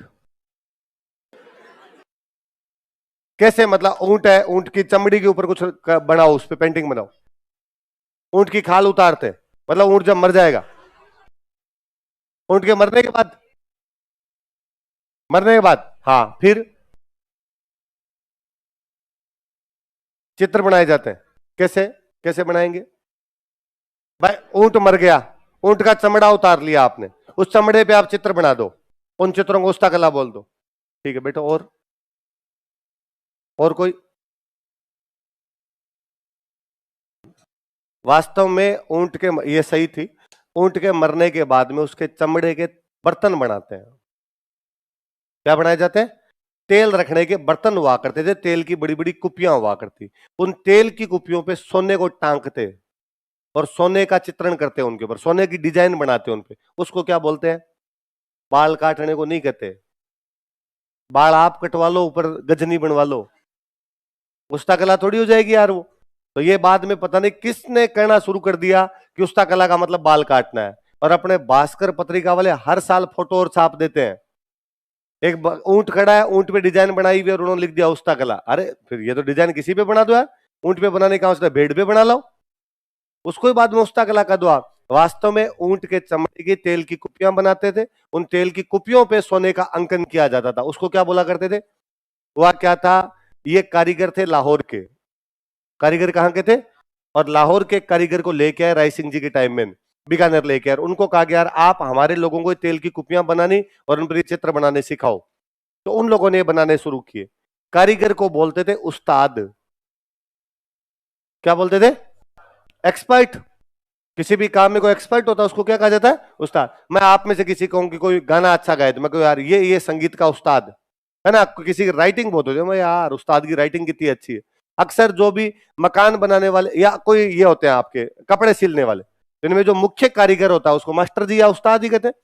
कैसे मतलब? ऊंट है, ऊंट की चमड़ी के ऊपर कुछ बनाओ, उस पर पेंटिंग बनाओ। ऊंट की खाल उतारते मतलब ऊंट जब मर जाएगा, ऊंट के मरने के बाद, मरने के बाद हाँ, फिर चित्र बनाए जाते हैं। कैसे? कैसे बनाएंगे भाई? ऊंट मर गया, ऊंट का चमड़ा उतार लिया आपने, उस चमड़े पे आप चित्र बना दो, उन चित्रों को हस्तकला बोल दो। ठीक है बेटा। और कोई? वास्तव में ऊंट के, ये सही थी, ऊंट के मरने के बाद में उसके चमड़े के बर्तन बनाते हैं। क्या बनाए जाते हैं? तेल रखने के बर्तन हुआ करते थे, तेल की बड़ी बड़ी कुपियां हुआ करती, उन तेल की कुपियों पे सोने को टांगते और सोने का चित्रण करते हैं, उनके ऊपर सोने की डिजाइन बनाते हैं उनपे। उसको क्या बोलते हैं? बाल काटने को नहीं कहते, बाल आप कटवा लो, ऊपर गजनी बनवा लो, उस्ता कला थोड़ी हो जाएगी यार वो। तो ये बाद में पता नहीं किसने कहना शुरू कर दिया कि उस्ता कला का मतलब बाल काटना है, और अपने भास्कर पत्रिका वाले हर साल फोटो और छाप देते हैं। एक ऊंट खड़ा है, ऊंट पे डिजाइन बनाई हुई और उन्होंने लिख दिया उस्ता कला। अरे फिर ये तो डिजाइन किसी पे बना दो यार, ऊंट पे बनाने का उसने भेड़ पे बना लो, उसको ही बाद में उस्ता कला का दो आप। वास्तव में ऊंट के चमड़े की तेल की कुपियां बनाते थे, उन तेल की कुपियों पे सोने का अंकन किया जाता था, उसको क्या बोला करते थे? वह क्या था? ये कारीगर थे लाहौर के। कारीगर कहां के थे? और लाहौर के कारीगर को लेके आए राय सिंह जी के टाइम में, बीकानेर लेके आए, उनको कहा गया यार आप हमारे लोगों को तेल की कुपियां बनानी और उन पर चित्र बनाने सिखाओ। तो उन लोगों ने बनाने शुरू किए। कारीगर को बोलते थे उस्ताद। क्या बोलते थे? एक्सपर्ट। किसी भी काम में कोई एक्सपर्ट होता है उसको क्या कहा जाता है? उस्ताद। मैं आप में से किसी कहूं कि कोई गाना अच्छा गाए तो मैं कहूं यार ये संगीत का उस्ताद है ना। किसी की राइटिंग बहुत होती है, मैं यार उस्ताद की राइटिंग कितनी अच्छी है। अक्सर जो भी मकान बनाने वाले या कोई ये होते हैं आपके कपड़े सिलने वाले, इनमें जो मुख्य कारीगर होता है उसको मास्टर जी या उस्ताद ही कहते हैं।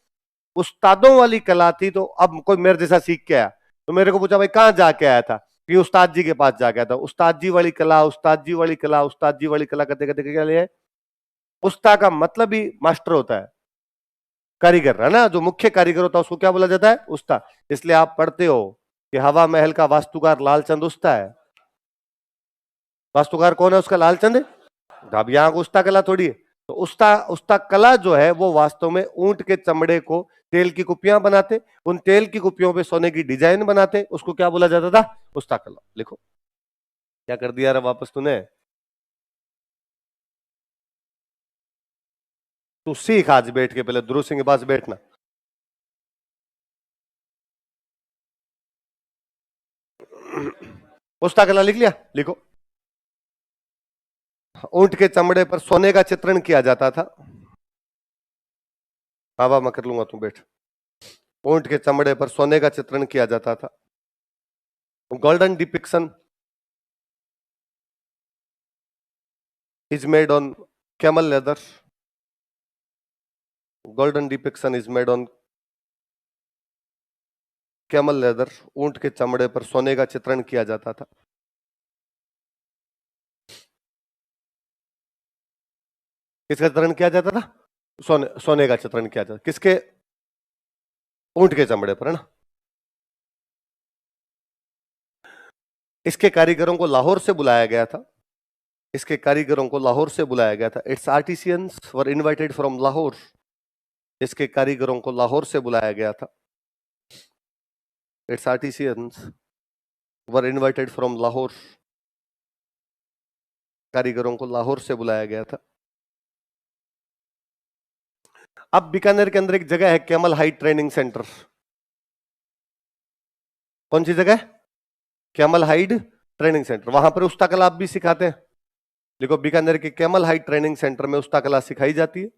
उस्तादों वाली कला थी। तो अब कोई मेरे जैसा सीख के आया तो मेरे को पूछा भाई कहां जाके आया था, कि उस्ताद जी के पास जाके आया था। उस्ताद जी वाली कला, उस्ताद जी वाली कला, उस्ताद जी वाली कला करते करते क्या लिया? उस्ताद का मतलब ही मास्टर होता है, कारीगर है ना। जो मुख्य कारीगर होता है उसको क्या बोला जाता है? उस्ताद। इसलिए आप पढ़ते हो कि हवा महल का वास्तुकार लालचंद उस्ता है। वास्तुकार कौन है उसका? लालचंद। अब यहां को उस्ता कला थोड़ी है। तो उस्ता उस्ता कला जो है वो वास्तव में ऊंट के चमड़े को तेल की कुपियां बनाते, उन तेल की कुपियों पे सोने की डिजाइन बनाते, उसको क्या बोला जाता था? उस्ता कला। लिखो। क्या कर दिया यार वापस तूने? तू सीख आज बैठ के, पहले ध्रुव सिंह के पास बैठना। उस्ता कला लिख लिया? लिखो। ऊंट के चमड़े पर सोने का चित्रण किया जाता था। हवा मैं कर लूंगा, तू बैठ। ऊंट के चमड़े पर सोने का चित्रण किया जाता था। Golden depiction is made on camel leather. Golden depiction is made on camel leather. ऊंट के चमड़े पर सोने का चित्रण किया जाता था. किसका चित्रण किया जाता था? सोने का चित्रण किया जाता. किसके? ऊंट के चमड़े पर, है ना. इसके कारीगरों को लाहौर से बुलाया गया था. इसके कारीगरों को लाहौर से बुलाया गया था. It's artisans were invited from Lahore. इसके कारीगरों को लाहौर से बुलाया गया था. It's artisans were invited from Lahore. कारीगरों को लाहौर से बुलाया गया था. अब बीकानेर के अंदर एक जगह है कैमल हाइट ट्रेनिंग सेंटर. कौन सी जगह? Camel hide training centre. वहां पर उस्ता कला आप भी सिखाते हैं. देखो, बीकानेर के कैमल हाइट ट्रेनिंग सेंटर में उस्ता कला सिखाई जाती है.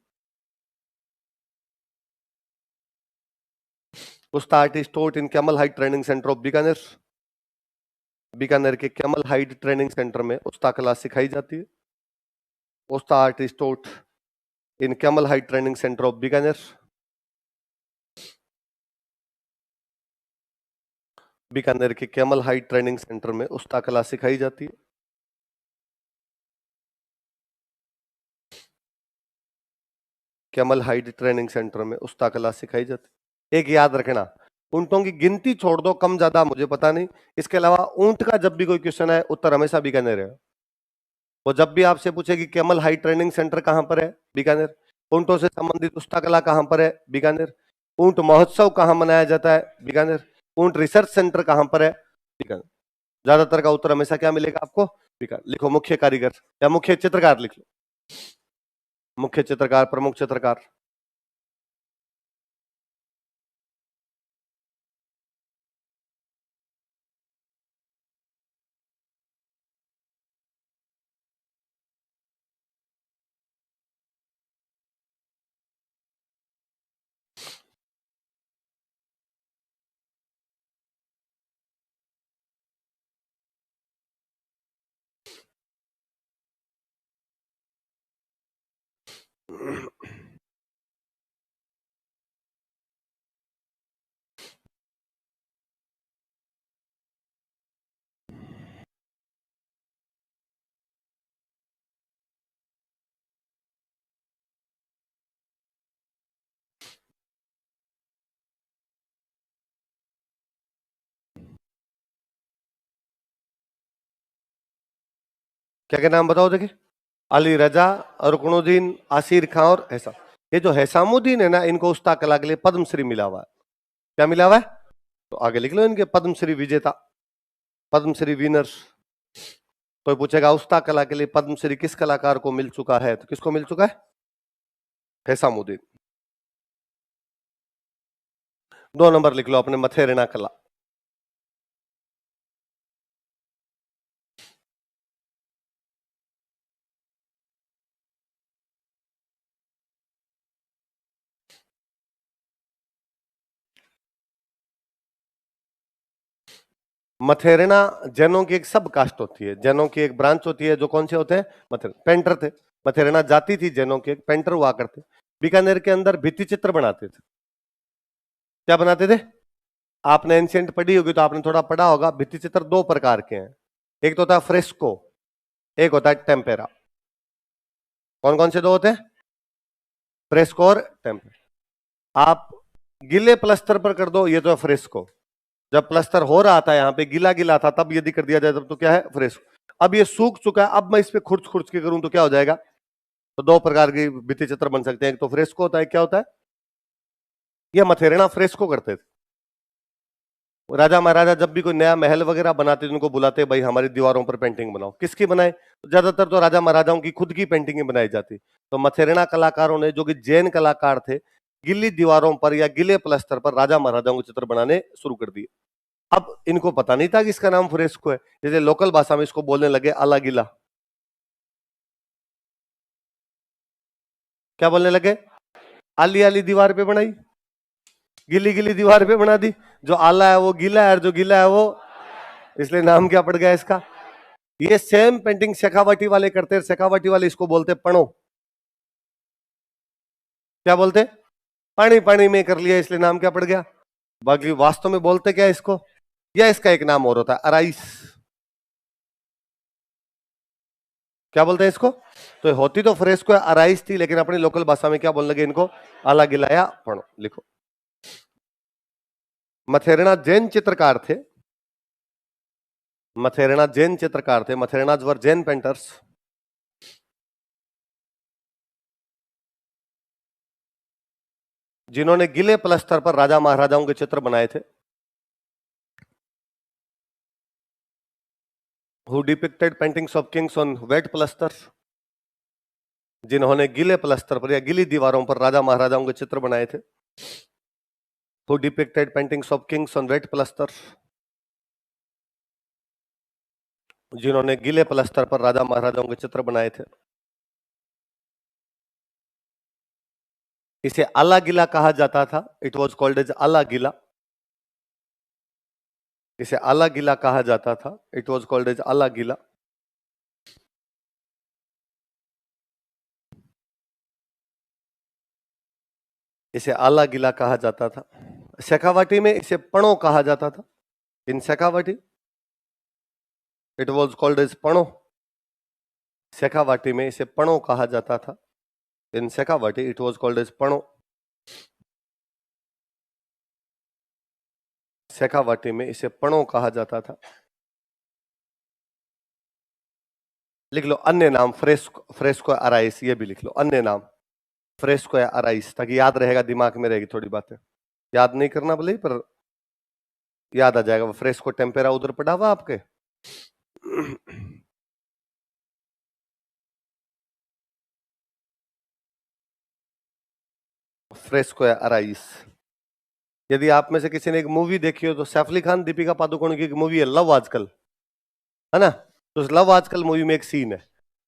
Usta art is taught in camel hide training centre of Bikaner. Bikaner के कैमल हाइट ट्रेनिंग सेंटर में उस्ता कला सिखाई जाती है. Usta art is taught in camel hide training centre of Bikaner. Bikaner के कैमल हाइट ट्रेनिंग सेंटर में उस्ता कला सिखाई जाती है. कैमल हाइट ट्रेनिंग सेंटर में उस्ता कला सिखाई जाती है. एक याद रखना, ऊंटों की गिनती छोड़ दो, कम ज्यादा मुझे पता नहीं. इसके अलावा ऊंट का जब भी कोई क्वेश्चन है, उत्तर हमेशा बीकानेर है. वो जब भी आपसे पूछे कि कैमल हाइट ट्रेनिंग सेंटर कहां पर है, बीकानेर. ऊंटों से संबंधित उस्ता कला कहां पर है, बीकानेर. ऊंट महोत्सव कहां मनाया जाता है, बीकानेर. ऊंट रिसर्च सेंटर कहां पर है, बीकानेर. ज्यादातर का उत्तर हमेशा क्या मिलेगा आपको? बीकानेर. लिखो मुख्य कारीगर या मुख्य चित्रकार लिख लो. मुख्य चित्रकार, प्रमुख चित्रकार. क्या क्या नाम बताओ. देखिए, अली रजा, रुकनुद्दीन, आसिर खां और ऐसा. ये जो हैसामुद्दीन है ना, इनको उस्ता कला के लिए पद्मश्री मिला हुआ है. क्या मिला हुआ है? तो आगे लिख लो इनके पद्मश्री विजेता, पद्मश्री विनर्स. कोई पूछेगा उस्ता कला के लिए पद्मश्री किस कलाकार को मिल चुका है, तो किसको मिल चुका है? हैसामुद्दीन. 2 नंबर लिख लो अपने, मथेरेना कला. मथेरेना जैनों की एक सब कास्ट होती है. जैनों की एक ब्रांच होती है. जो कौन से होते हैं? मथेरेना. पेंटर थे. मथेरेना जाति थी जैनों के, पेंटर हुआ करते. बीकानेर के अंदर भित्ति चित्र बनाते थे. क्या बनाते थे? आपने एंशिएंट पढ़ी होगी तो आपने थोड़ा पढ़ा होगा. भित्ति चित्र 2 प्रकार के हैं. एक तो होता है फ्रेस्को, एक होता है टेम्पेरा. कौन कौन से 2 होते हैं? फ्रेस्को और टेम्पेरा. आप गीले प्लस्तर पर कर दो, ये तो है फ्रेस्को. जब प्लस्तर हो रहा था, यहाँ पे गीला गीला था, तब यदि कर दिया जाए तब तो क्या है? फ्रेस्को. अब ये सूख चुका है, अब मैं इस पे खुर्च खुर्च के करूं तो क्या हो जाएगा? तो 2 प्रकार के भित्ति चित्र बन सकते हैं. एक तो फ्रेस्को होता है. क्या होता है? ये मथेरेना फ्रेस्को करते थे. राजा महाराजा जब भी कोई नया महल वगैरह बनाते थे, उनको बुलाते, भाई हमारी दीवारों पर पेंटिंग बनाओ. किसकी बनाए? ज्यादातर तो राजा महाराजाओं की खुद की पेंटिंगें बनाई जाती. तो मथेरेना कलाकारों ने, जो कि जैन कलाकार थे, गिल्ली दीवारों पर या गिले प्लस्तर पर राजा महाराजाओं के चित्र बनाने शुरू कर दिए. अब इनको पता नहीं था कि इसका नाम फ्रेस्को है. जैसे लोकल भाषा में इसको बोलने लगे आला गिला. क्या बोलने लगे? आली आली दीवार पे बनाई, गिली गिली दीवार पे बना दी. जो आला है वो गीला है और जो गीला है वो, इसलिए नाम क्या पड़ गया इसका? ये सेम पेंटिंग शेखावटी वाले करते हैं. शेखावटी वाले इसको बोलते पणो. क्या बोलते? पानी पानी में कर लिया इसलिए नाम क्या पड़ गया? बाकी वास्तव में बोलते क्या इसको? या इसका एक नाम और होता है, अराइस। क्या बोलते हैं इसको? तो होती तो फ्रेस्को अराइस थी, लेकिन अपनी लोकल भाषा में क्या बोलने लगे इनको? आला गिलाया पढ़ो लिखो। मथेरना जैन चित्रकार थे। मथेरना जैन चित्रकार थे। मथेरनाज वर जैन पेंटर्स, जिन्होंने गीले पलस्तर पर राजा महाराजाओं के चित्र बनाए थे। Who depicted paintings of kings on wet plasters? जिन्होंने गीले पलस्तर पर या गीली दीवारों पर राजा महाराजाओं के चित्र बनाए थे। Who depicted paintings of kings on wet plasters? जिन्होंने गीले पलस्तर पर राजा महाराजाओं के चित्र बनाए थे। इसे आला गिला कहा जाता था। इट वॉज कॉल्ड एज आला गिला। इसे आला गिला कहा जाता था। इट वॉज कॉल्ड एज आला गिला। इसे आला गिला कहा जाता था। शेखावाटी में इसे पणो कहा जाता था। In Shekhawati it was called as Pano. Shekhawati में इसे पणो कहा जाता था। In Shekhawati it was called as Pano. Shekhawati में इसे पणो कहा जाता था। लिख लो अन्य नाम फ्रेस्को, फ्रेस्को अराइस, ये भी लिख लो अन्य नाम फ्रेस्को या अराइस, ताकि याद रहेगा, दिमाग में रहेगी थोड़ी बातें। याद नहीं करना भले, पर याद आ जाएगा। वो फ्रेस्को टेम्पेरा उधर पड़ा हुआ आपके। फ्रेस्को या अराइस। यदि आप में से किसी ने एक मूवी देखी हो तो सैफ अली खान दीपिका पादुकोण की एक मूवी है लव आजकल, है ना? तो उस लव आजकल मूवी में एक सीन है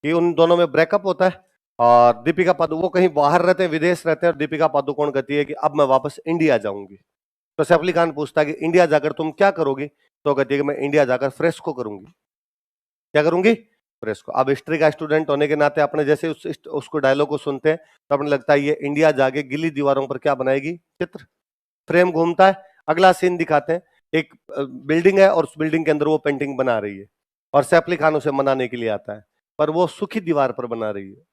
कि उन दोनों में ब्रेकअप होता है और दीपिका पादुकोण वो कहीं बाहर रहते हैं, विदेश रहते हैं, और दीपिका पादुकोण कहती है कि अब मैं वापस इंडिया जाऊंगी। तो सैफ अली खान पूछता है कि इंडिया जाकर तुम क्या करोगी? तो कहती है कि मैं इंडिया जाकर फ्रेस्को करूंगी। क्या करूंगी? फ्रेस्को। अब हिस्ट्री का स्टूडेंट होने के नाते अपने जैसे उसको डायलॉग को सुनते हैं तो अपने लगता है ये इंडिया जाके गिली दीवारों पर क्या बनाएगी? चित्र। फ्रेम घूमता है। अगला सीन दिखाते हैं, एक बिल्डिंग है और उस बिल्डिंग के अंदर वो पेंटिंग बना रही है और सैफ अली खान उसे मनाने के लिए आता है, पर वो सुखी दीवार पर बना रही है।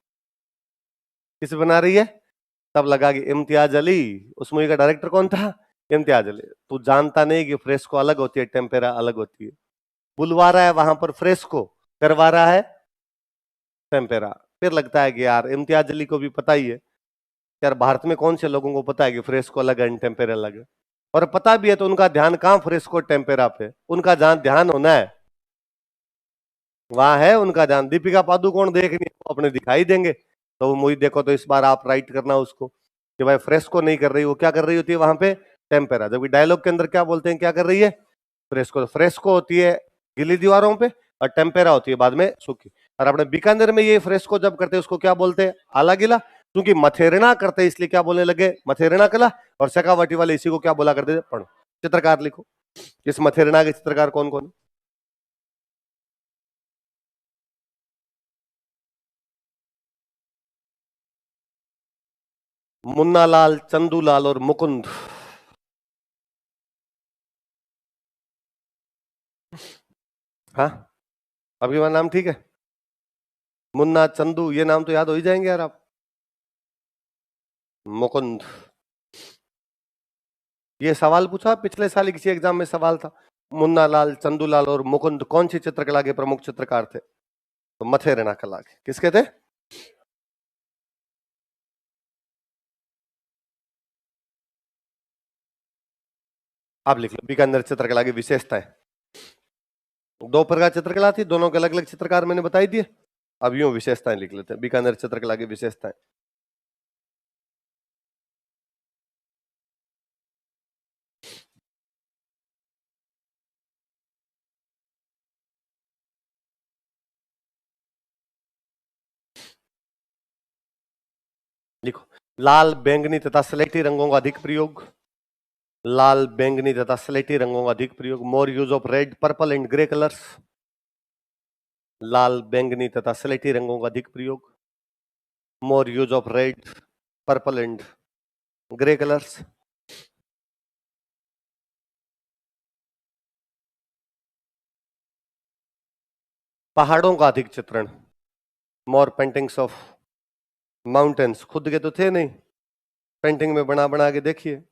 किस बना रही है? तब लगा कि इम्तियाज अली। उस मूवी का डायरेक्टर कौन था? इम्तियाज अली। तू जानता नहीं कि फ्रेस्को अलग होती है, टेम्पेरा अलग होती है। बुलवा रहा है वहां पर फ्रेस्को, करवा रहा है टेम्पेरा। फिर लगता है कि यार इम्तियाज अली को भी पता ही है, यार भारत में कौन से लोगों को पता है कि फ्रेस्को अलग है, टेम्पेरा अलग है? और पता भी है तो उनका ध्यान कहां फ्रेस्को टेम्पेरा पे? उनका जहां ध्यान होना है वहां है उनका ध्यान। दीपिका पादुकोण देख नहीं, वो अपने दिखाई देंगे। तो वो मूवी देखो तो इस बार आप राइट करना उसको कि भाई फ्रेस्को नहीं कर रही, वो क्या कर रही होती है वहां पे? टेम्पेरा। जबकि डायलॉग के अंदर क्या बोलते हैं, क्या कर रही है? फ्रेस्को। फ्रेस्को होती है गीली दीवारों पे और टेम्पेरा होती है बाद में सूखी। और अपने बीकानेर में ये फ्रेस्को जब करते हैं उसको क्या बोलते हैं? आला गिला। क्योंकि मथेरना करते इसलिए क्या बोलने लगे? मथेरना कला। और शेखावाटी वाले इसी को क्या बोला करते थे? पढ़ो। चित्रकार लिखो, इस मथेरना के चित्रकार कौन कौन? मुन्नालाल, चंदूलाल और मुकुंद। हाँ, अभी वह नाम ठीक है? मुन्ना, चंदू, ये नाम तो याद हो ही जाएंगे यार आप। मुकुंद। ये सवाल पूछा पिछले साल किसी एग्जाम में, सवाल था मुन्ना लाल, चंदूलाल और मुकुंद कौन सी चित्रकला के प्रमुख चित्रकार थे? तो मथेरना कला के। किसके थे? आप लिख लो बीकानेर चित्रकला की विशेषताएं। दो प्रकार चित्रकला थी, दोनों के अलग अलग चित्रकार मैंने बताई दिए। अब यूं विशेषताएं लिख लेते हैं, बीकानेर चित्रकला की विशेषताएं। लिखो, लाल, बैंगनी तथा स्लेटी रंगों का अधिक प्रयोग। लाल, बैंगनी तथा स्लेटी रंगों का अधिक प्रयोग। More use of red, purple and grey colours. लाल, बैंगनी तथा स्लेटी रंगों का अधिक प्रयोग। More use of red, purple and grey colours. पहाड़ों का अधिक चित्रण, मोर पेंटिंग्स ऑफ माउंटेन्स। खुद के तो थे नहीं, पेंटिंग में बना बना के देखिए।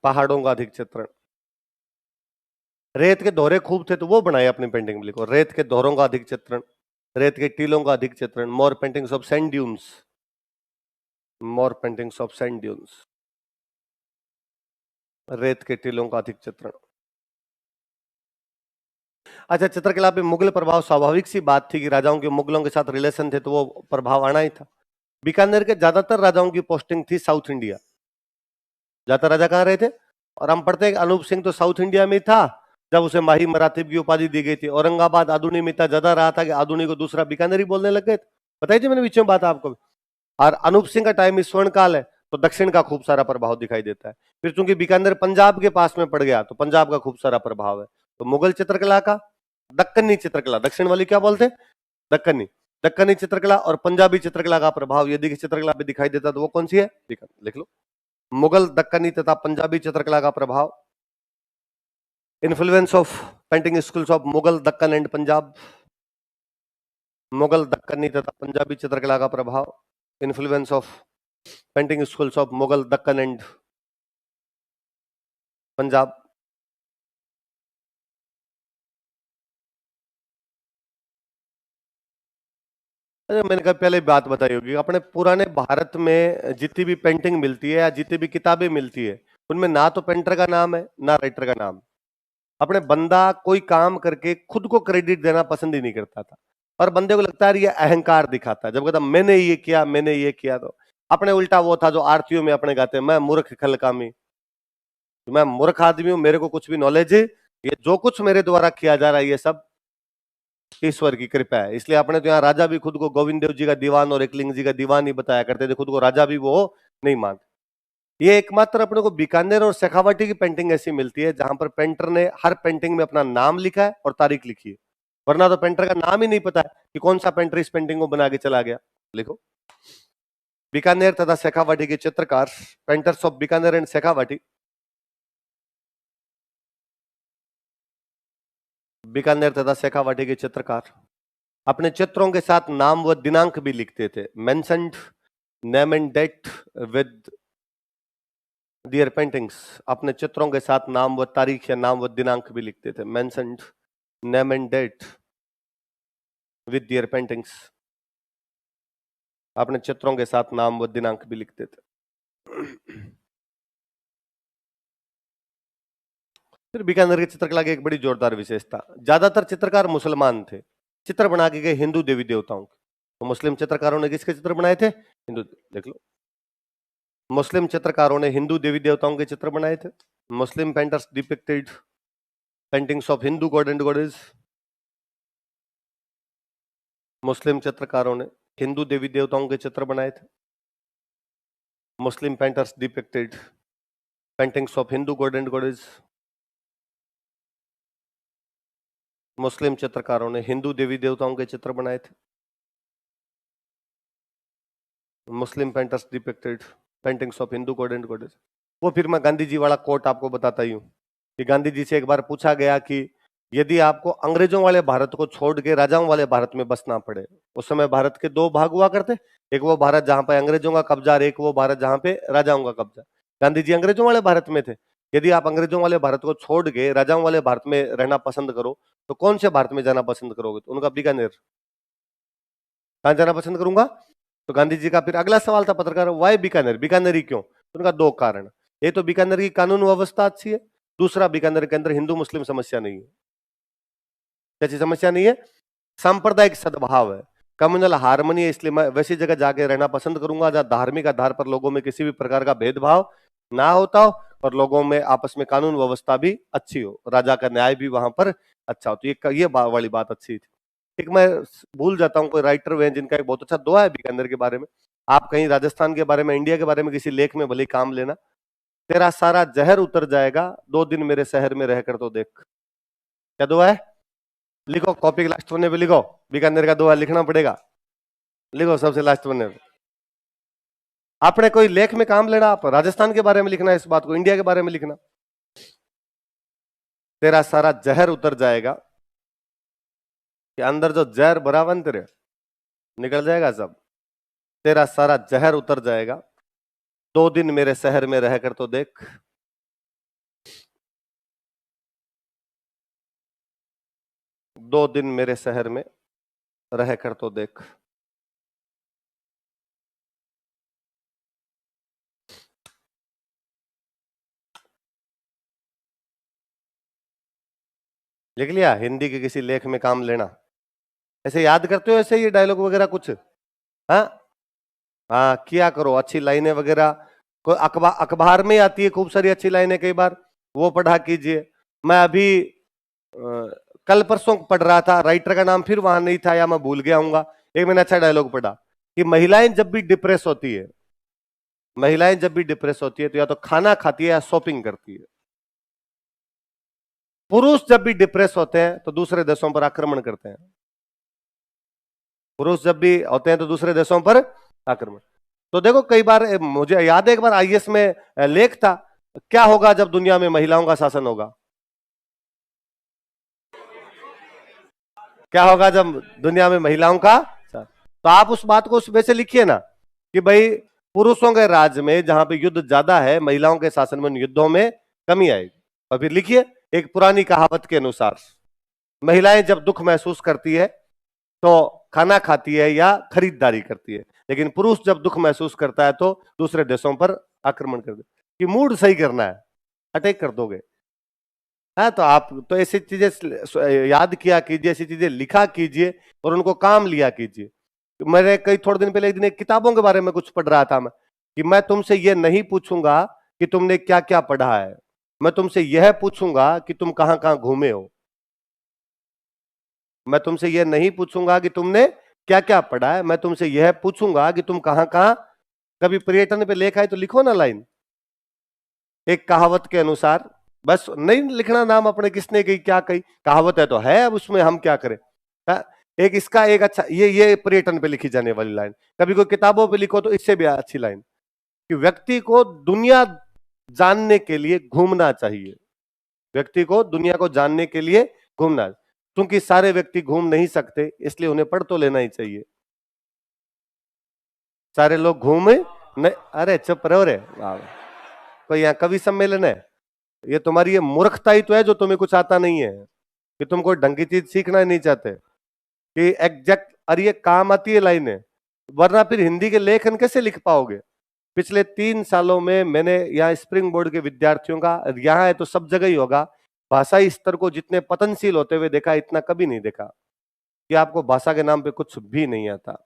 पहाड़ों का अधिक चित्रण। रेत के दोहरे खूब थे तो वो बनाए अपनी पेंटिंग में, लिखो रेत के दोहरों का अधिक चित्रण, रेत के टीलों का अधिक चित्रण, more paintings of sand dunes, more paintings of sand dunes, रेत के टीलों का अधिक चित्रण। अच्छा, चित्रकला पे मुगल प्रभाव स्वाभाविक सी बात थी कि राजाओं के मुगलों के साथ रिलेशन थे तो वो प्रभाव आना ही था। बीकानेर के ज्यादातर राजाओं की पोस्टिंग थी साउथ इंडिया। ज्यादातर राजा कहाँ रहे थे? और हम पढ़ते हैं कि अनूप सिंह तो साउथ इंडिया में था जब उसे माही मराठीब की उपाधि दी गई थी। औरंगाबाद आधुनी में इतना ज्यादा रहा था कि आधुनी को दूसरा बीकानेरी बोलने लग गए थे। बताई थी मैंने बीच में बात आपको। और अनूप सिंह का टाइम स्वर्ण काल है तो दक्षिण का खूब सारा प्रभाव दिखाई देता है। फिर चूंकि बीकानेर पंजाब के पास में पड़ गया तो पंजाब का खूब सारा प्रभाव है। तो मुगल चित्रकला का, दक्कनी चित्रकला, दक्षिण वाली क्या बोलते हैं? दक्कनी। दक्कनी चित्रकला और पंजाबी चित्रकला का प्रभाव यदि चित्रकला पे दिखाई देता तो वो कौन सी है? लिख लो, मुगल, दक्कनी तथा पंजाबी चित्रकला का प्रभाव। Influence of painting schools of Mughal, Deccan and Punjab. Mughal, Deccani तथा पंजाबी चित्रकला का प्रभाव। Influence of painting schools of Mughal, Deccan and Punjab. अरे मैंने कहा पहले बात बताई होगी, अपने पुराने भारत में जितनी भी पेंटिंग मिलती है या जितनी भी किताबें मिलती है उनमें ना तो पेंटर का नाम है ना राइटर का नाम। अपने बंदा कोई काम करके खुद को क्रेडिट देना पसंद ही नहीं करता था और बंदे को लगता है ये अहंकार दिखाता है। जब कहता मैंने ये किया, मैंने ये किया, तो अपने उल्टा वो था जो आरतियों में अपने गाते हैं, मैं मूर्ख खलकामी, मैं मूर्ख आदमी हूं, मेरे को कुछ भी नॉलेज है, ये जो कुछ मेरे द्वारा किया जा रहा है ये सब ईश्वर की कृपा है। इसलिए अपने तो यहाँ राजा भी खुद को गोविंद देव जी का दीवान और एकलिंग जी का दीवान ही बताया करते थे, खुद को राजा भी वो नहीं मानते। ये एकमात्र अपने को बीकानेर और शेखावाटी की पेंटिंग ऐसी मिलती है जहां पर पेंटर ने हर पेंटिंग में अपना नाम लिखा है और तारीख लिखी है, वरना तो पेंटर का नाम ही नहीं पता है कि कौन सा पेंटर इस पेंटिंग को बना के चला गया। लिखो, बीकानेर तथा शेखावाटी के चित्रकार, painters of Bikaner and Shekhawati. Bikaner तथा शेखावाटी के चित्रकार अपने चित्रों के साथ नाम व दिनांक भी लिखते थे। Mentioned name and date with their paintings. अपने चित्रों के साथ नाम व तारीख या नाम व दिनांक भी लिखते थे। Mentioned name and date with their paintings. अपने चित्रों के साथ नाम व दिनांक भी लिखते थे। फिर बीकानेर की चित्रकला की एक बड़ी जोरदार विशेषता, ज्यादातर चित्रकार मुसलमान थे, चित्र बना के गए हिंदू देवी देवताओं के। तो मुस्लिम चित्रकारों ने किसके चित्र बनाए थे? हिंदू। देख लो, मुस्लिम चित्रकारों ने हिंदू देवी देवताओं के चित्र बनाए थे। Muslim painters depicted paintings of Hindu god and goddess. Muslim चित्रकारों ने हिंदू देवी देवताओं के चित्र बनाए थे। Muslim painters depicted paintings of Hindu god and goddess. Muslim चित्रकारों ने हिंदू देवी देवताओं के चित्र बनाए थे। Muslim painters depicted paintings of Hindu god and goddess. वो फिर मैं गांधी जी वाला कोट आपको बताता ही हूं कि गांधी जी से एक बार पूछा गया कि यदि आपको अंग्रेजों वाले भारत को छोड़ के राजाओं वाले भारत में बसना पड़े। उस समय भारत के दो भाग हुआ करते, एक वो भारत जहां पे अंग्रेजों का कब्जा और एक वो भारत जहां पे राजाओं का कब्जा। गांधी जी अंग्रेजों वाले भारत में थे। यदि आप अंग्रेजों वाले भारत को छोड़ के राजाओं वाले भारत में रहना पसंद करो तो कौन से भारत में जाना पसंद करोगे? तो उनका बीकानेर। कहां जाना पसंद करूंगा? तो गांधी जी का फिर अगला सवाल था पत्रकार, वाई बीकानेर, बीकानेरी क्यों? तो उनका दो कारण, एक तो बीकानेर की कानून व्यवस्था अच्छी है, दूसरा बीकानेर के अंदर हिंदू मुस्लिम समस्या नहीं है। कैसी समस्या नहीं है? सांप्रदायिक सद्भाव है, कम्युनल हार्मनी है। इसलिए मैं वैसी जगह जाके रहना पसंद करूंगा जहां धार्मिक आधार पर लोगों में किसी भी प्रकार का भेदभाव ना होता हो और लोगों में आपस में कानून व्यवस्था भी अच्छी हो, राजा का न्याय भी वहां पर अच्छा हो। तो ये वाली बात अच्छी थी। एक मैं भूल जाता हूँ, कोई राइटर हुए जिनका एक बहुत अच्छा दोहा है बीकानेर के बारे में। आप कहीं राजस्थान के बारे में, इंडिया के बारे में किसी लेख में भले काम लेना, तेरा सारा जहर उतर जाएगा 2 दिन मेरे शहर में रहकर तो देख। क्या दोहा है? लिखो, कॉपी के लास्ट पन्ने पे लिखो, बीकानेर का दोहा लिखना पड़ेगा। लिखो सबसे लास्ट पन्ने पे। आपने कोई लेख में काम लेना, आप राजस्थान के बारे में लिखना, इस बात को इंडिया के बारे में लिखना, तेरा सारा जहर उतर जाएगा कि अंदर जो जहर भरा हुआ तेरे निकल जाएगा सब, तेरा सारा जहर उतर जाएगा। 2 दिन मेरे शहर में रहकर तो देख। दो दिन मेरे शहर में रहकर तो देख। लिख लिया? हिंदी के किसी लेख में काम लेना, ऐसे याद करते हो ऐसे ये डायलॉग वगैरह कुछ? हाँ हाँ, किया करो अच्छी लाइनें वगैरह, कोई अखबार में आती है खूब सारी अच्छी लाइनें कई बार, वो पढ़ा कीजिए। मैं अभी कल परसों पढ़ रहा था, राइटर का नाम फिर वहां नहीं था या मैं भूल गया हूँ, एक मैंने अच्छा डायलॉग पढ़ा कि महिलाएं जब भी डिप्रेस होती है, महिलाएं जब भी डिप्रेस होती है तो या तो खाना खाती है या शॉपिंग करती है। पुरुष जब भी डिप्रेस होते हैं तो दूसरे देशों पर आक्रमण करते हैं। पुरुष जब भी होते हैं तो दूसरे देशों पर आक्रमण। तो देखो कई बार मुझे याद है एक बार आईएएस में लेख था, क्या होगा जब दुनिया में महिलाओं का शासन होगा? क्या होगा जब दुनिया में महिलाओं का? तो आप उस बात को वैसे लिखिए ना कि भाई पुरुषों के राज में जहां पे युद्ध ज्यादा है, महिलाओं के शासन में युद्धों में कमी आएगी। और फिर लिखिए एक पुरानी कहावत के अनुसार, महिलाएं जब दुख महसूस करती है तो खाना खाती है या खरीदारी करती है, लेकिन पुरुष जब दुख महसूस करता है तो दूसरे देशों पर आक्रमण कर दे। कि मूड सही करना है, अटैक कर दोगे। हाँ, तो आप तो ऐसी चीजें याद किया कीजिए, ऐसी चीजें लिखा कीजिए और उनको काम लिया कीजिए। मैंने कई थोड़े दिन पहले एक दिन किताबों के बारे में कुछ पढ़ रहा था मैं, कि मैं तुमसे यह नहीं पूछूंगा कि तुमने क्या क्या पढ़ा है, मैं तुमसे यह पूछूंगा कि तुम कहां कहां घूमे हो। मैं तुमसे यह नहीं पूछूंगा कि तुमने क्या क्या पढ़ा है, मैं तुमसे यह पूछूंगा कि तुम कहां कहां कभी पर्यटन पे लेख आए तो लिखो ना लाइन, एक कहावत के अनुसार। बस नहीं लिखना नाम अपने किसने कही क्या कही, कहावत है तो है, अब उसमें हम क्या करें। हाँ, एक इसका एक अच्छा ये पर्यटन पे लिखी जाने वाली लाइन, कभी कोई किताबों पे लिखो तो इससे भी अच्छी लाइन, कि व्यक्ति को दुनिया जानने के लिए घूमना चाहिए। व्यक्ति को दुनिया को जानने के लिए घूमना, क्योंकि सारे व्यक्ति घूम नहीं सकते इसलिए उन्हें पढ़ तो लेना ही चाहिए। सारे लोग घूमे नहीं, अरे चुप रहो रे, कोई यहाँ कवि सम्मेलन है? ये तुम्हारी ये मूर्खता ही तो है जो तुम्हें कुछ आता नहीं है, कि तुम कोई ढंग की चीज सीखना ही नहीं चाहते, कि एग्जैक्ट अरे ये काम आती है लाइनें, वरना फिर हिंदी के लेखन कैसे लिख पाओगे? पिछले 3 सालों में मैंने यहाँ स्प्रिंग बोर्ड के विद्यार्थियों का, यहाँ है तो सब जगह ही होगा, भाषाई स्तर को जितने पतनशील होते हुए देखा, इतना कभी नहीं देखा कि आपको भाषा के नाम पे कुछ भी नहीं आता।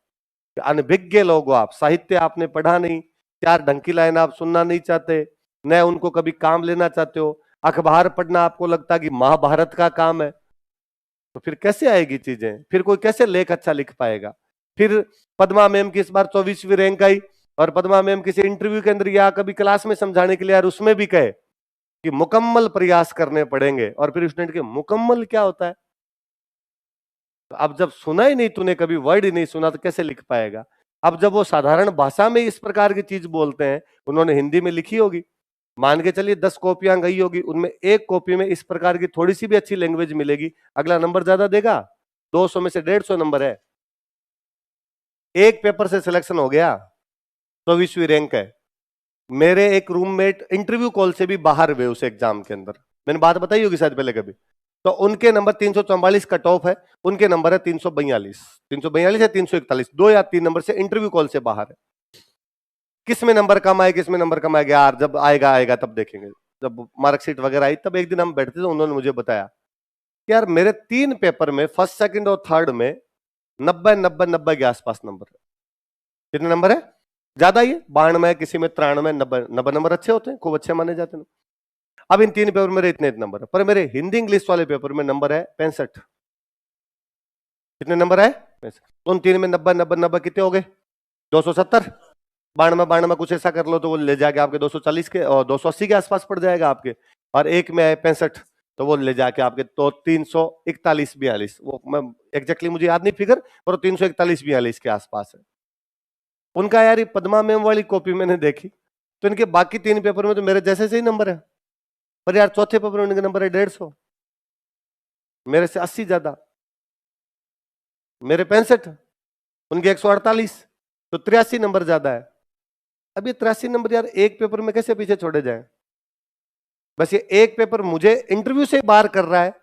अनभिज्ञ लोग हो आप, साहित्य आपने पढ़ा नहीं, 4 ढंग की लाइन आप सुनना नहीं चाहते, न उनको कभी काम लेना चाहते हो, अखबार पढ़ना आपको लगता कि महाभारत का काम है, तो फिर कैसे आएगी चीजें? फिर कोई कैसे लेख अच्छा लिख पाएगा? फिर पद्मा मैम की इस बार 24वीं रैंक आई, और पद्मा मैम किसी इंटरव्यू के अंदर या कभी क्लास में समझाने के लिए यार उसमें भी कहे कि मुकम्मल प्रयास करने पड़ेंगे, और फिर स्टूडेंट के मुकम्मल क्या होता है? तो अब जब सुना ही नहीं, तूने कभी वर्ड ही नहीं सुना, तो कैसे लिख पाएगा? अब जब वो साधारण भाषा में इस प्रकार की चीज बोलते हैं, उन्होंने हिंदी में लिखी होगी, मान के चलिए 10 कॉपियां गई होगी, उनमें एक कॉपी में इस प्रकार की थोड़ी सी भी अच्छी लैंग्वेज मिलेगी, अगला नंबर ज्यादा देगा। 200 में से 150 नंबर है, एक पेपर से सिलेक्शन हो गया, 24वीं रैंक है। मेरे एक रूममेट इंटरव्यू कॉल से भी बाहर हुए उस एग्जाम के अंदर, मैंने बात बताई होगी शायद पहले कभी, तो उनके नंबर 344 कट ऑफ है, उनके नंबर है 342, 342 या 341, 2 या 3 नंबर से इंटरव्यू कॉल से बाहर है। किस में नंबर कम आए, किस में नंबर कम आएगा यार, जब आएगा आएगा तब देखेंगे। जब मार्कशीट वगैरह आई तब एक दिन हम बैठते थे, उन्होंने मुझे बताया कि यार मेरे 3 पेपर में फर्स्ट सेकंड और थर्ड में 90 के आसपास नंबर है। कितने नंबर है? ज्यादा ही है, 92, किसी में 93, 90 नंबर अच्छे होते हैं, खूब अच्छे माने जाते हैं। अब इन 3 पेपर मेरे इतने नंबर है, पर मेरे हिंदी इंग्लिश वाले पेपर में नंबर है 65। कितने नंबर है? 65। उन 3 में 90 कितने हो गए? 270। 92 कुछ ऐसा कर लो तो वो ले जाके आपके 240 के और 280 के आसपास पड़ जाएगा आपके, और एक में है 65, तो वो ले जाके आपके तो 341-42, वो मैं एग्जैक्टली मुझे याद नहीं फिगर, पर 341-42 के आसपास है। उनका यार ये पद्मा मैम वाली कॉपी मैंने देखी तो इनके बाकी 3 पेपर में तो मेरे जैसे से ही नंबर है, पर यार चौथे पेपर में उनके नंबर है 150, मेरे से 80 ज्यादा, मेरे 65, उनके 148, तो 83 नंबर ज्यादा है। अब ये 83 नंबर यार एक पेपर में कैसे पीछे छोड़े जाए? बस ये एक पेपर मुझे इंटरव्यू से बाहर कर रहा है,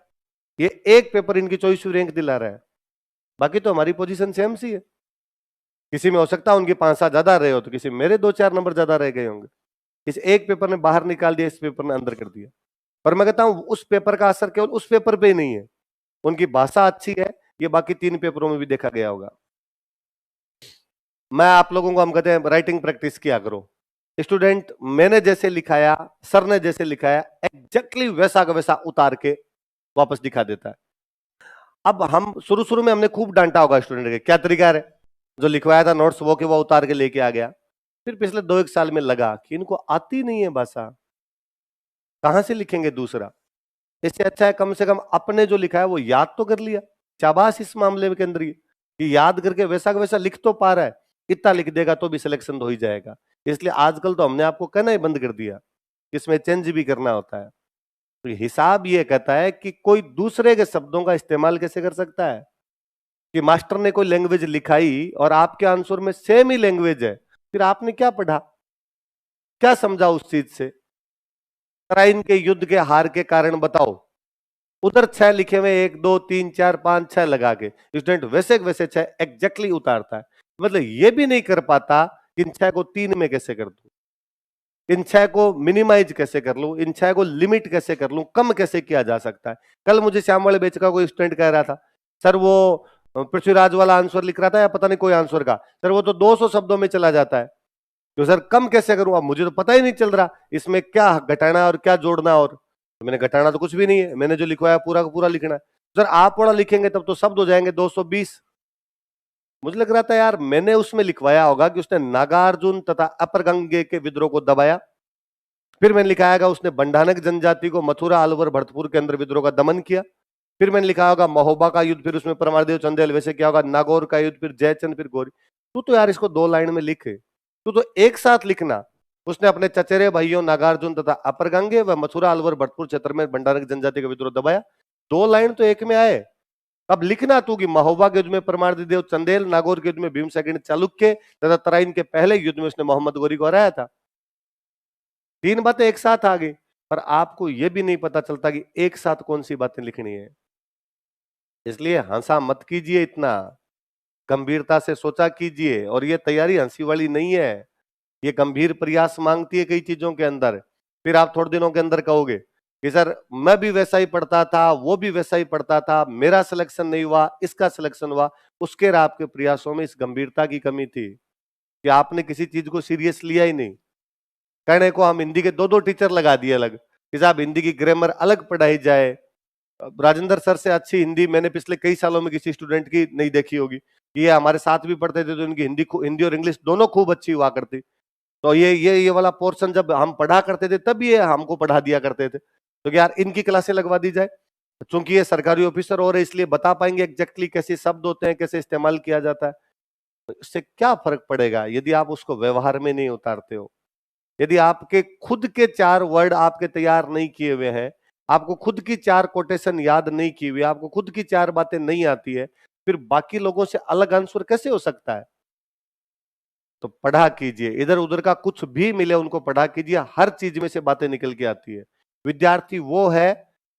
ये एक पेपर इनकी चॉइस रैंक दिला रहा है, बाकी तो हमारी पोजीशन सेम सी है। किसी में हो सकता है उनके 5-7 ज्यादा रहे हो, तो किसी में मेरे 2-4 नंबर ज्यादा रह गए होंगे। इस एक पेपर ने बाहर निकाल दिया, इस पेपर ने अंदर कर दिया। पर मैं कहता हूं उस पेपर का असर केवल उस पेपर पे ही नहीं है, उनकी भाषा अच्छी है, ये बाकी 3 पेपरों में भी देखा गया होगा। मैं आप लोगों को हम कहते हैं राइटिंग प्रैक्टिस किया करो। स्टूडेंट मैंने जैसे लिखाया, सर ने जैसे लिखाया, एग्जैक्टली वैसा का वैसा उतार के वापस दिखा देता है। अब हम शुरू शुरू में हमने खूब डांटा होगा स्टूडेंट के, क्या तरीका है, जो लिखवाया था नोट्स वो के वो उतार के लेके आ गया। फिर पिछले 2-1 साल में लगा कि इनको आती नहीं है भाषा, कहां से लिखेंगे दूसरा। इससे अच्छा है कम से कम अपने जो लिखा है वो याद तो कर लिया। शाबाश इस मामले के अंदर कि याद करके वैसा का वैसा लिख तो पा रहा है, इतना लिख देगा तो भी सिलेक्शन तो हो ही जाएगा। इसलिए आजकल तो हमने आपको कहना ही बंद कर दिया, इसमें चेंज भी करना होता है। तो हिसाब ये कहता है कि कोई दूसरे के शब्दों का इस्तेमाल कैसे कर सकता है, कि मास्टर ने कोई लैंग्वेज लिखाई और आपके आंसर में सेम ही लैंग्वेज है, फिर आपने क्या पढ़ा, क्या समझा उस चीज से। तराइन के युद्ध के हार के कारण बताओ, उधर 6 लिखे हुए 1 2 3 4 5 6 लगा के स्टूडेंट वैसे वैसे 6 एग्जैक्टली उतारता है। मतलब ये भी नहीं कर पाता कि इन 6 को 3 में कैसे कर दूं, इन 6 को मिनिमाइज कैसे कर लूं, इन 6 को लिमिट कैसे कर लूं, कम कैसे किया जा सकता है। कल मुझे श्याम वाले बेच का कोई स्टूडेंट कह रहा था, सर वो पृथ्वीराज वाला आंसर लिख रहा था या पता नहीं कोई आंसर का, सर वो तो 200 शब्दों में चला जाता है, तो सर कम कैसे करूं, अब मुझे तो पता ही नहीं चल रहा इसमें क्या घटाना और क्या जोड़ना। और तो मैंने घटाना तो कुछ भी नहीं है, मैंने जो लिखवाया पूरा का पूरा लिखना है। सर आप वाला लिखेंगे तब तो शब्द हो जाएंगे 220। मुझे लग रहा था यार मैंने उसमें लिखवाया होगा कि उसने नागार्जुन तथा अपर गंगे के विद्रोह को दबाया, फिर मैंने लिखाया उसने बंडानक जनजाति को मथुरा अलवर भरतपुर के अंदर विद्रोह का दमन किया, फिर मैंने लिखा होगा महोबा का युद्ध, फिर उसमें परमारदेव चंदेल, वैसे क्या होगा नागौर का युद्ध, फिर जयचंद, फिर गौरी। तू तो यार इसको 2 लाइन में लिखे, तू तो एक साथ लिखना। उसने अपने चचेरे भाइयों नागार्जुन तथा अपर गंगे व मथुरा अलवर भरतपुर क्षेत्र में बंडानक जनजाति का विद्रोह दबाया, 2 लाइन तो एक में आए। अब लिखना तू कि महोबा के युद्ध में परमारदेव चंदेल, नागौर के युद्ध में भीम सेकंड चालुक्य तथा तराइन के पहले युद्ध में उसने मोहम्मद गौरी को हराया था। 3 बातें एक साथ आ गई, पर आपको यह भी नहीं पता चलता कि एक साथ कौन सी बातें लिखनी है। इसलिए हंसा मत कीजिए, इतना गंभीरता से सोचा कीजिए। और ये तैयारी हंसी वाली नहीं है, ये गंभीर प्रयास मांगती है कई चीजों के अंदर। फिर आप थोड़े दिनों के अंदर कहोगे कि सर मैं भी वैसा ही पढ़ता था, वो भी वैसा ही पढ़ता था, मेरा सिलेक्शन नहीं हुआ, इसका सिलेक्शन हुआ। उसके आपके प्रयासों में इस गंभीरता की कमी थी कि आपने किसी चीज को सीरियस लिया ही नहीं। कहने को हम हिंदी के 2-2 टीचर लगा दिए अलग कि साहब हिंदी की ग्रामर अलग पढ़ाई जाए। राजेंद्र सर से अच्छी हिंदी मैंने पिछले कई सालों में किसी स्टूडेंट की नहीं देखी होगी। ये हमारे साथ भी पढ़ते थे तो इनकी हिंदी और इंग्लिश दोनों खूब अच्छी हुआ करती। तो ये वाला पोर्शन जब हम पढ़ा करते थे तब ये हमको पढ़ा दिया करते थे, तो यार इनकी क्लासें लगवा दी जाए। चूंकि ये सरकारी ऑफिसर हो रहे इसलिए बता पाएंगे एग्जैक्टली कैसे शब्द होते हैं, कैसे इस्तेमाल किया जाता है। तो इससे क्या फर्क पड़ेगा यदि आप उसको व्यवहार में नहीं उतारते हो। यदि आपके खुद के 4 वर्ड आपके तैयार नहीं किए हुए हैं, आपको खुद की 4 कोटेशन याद नहीं की हुई, आपको खुद की 4 बातें नहीं आती है, फिर बाकी लोगों से अलग आंसर कैसे हो सकता है। तो पढ़ा कीजिए, इधर उधर का कुछ भी मिले उनको पढ़ा कीजिए, हर चीज में से बातें निकल के आती है। विद्यार्थी वो है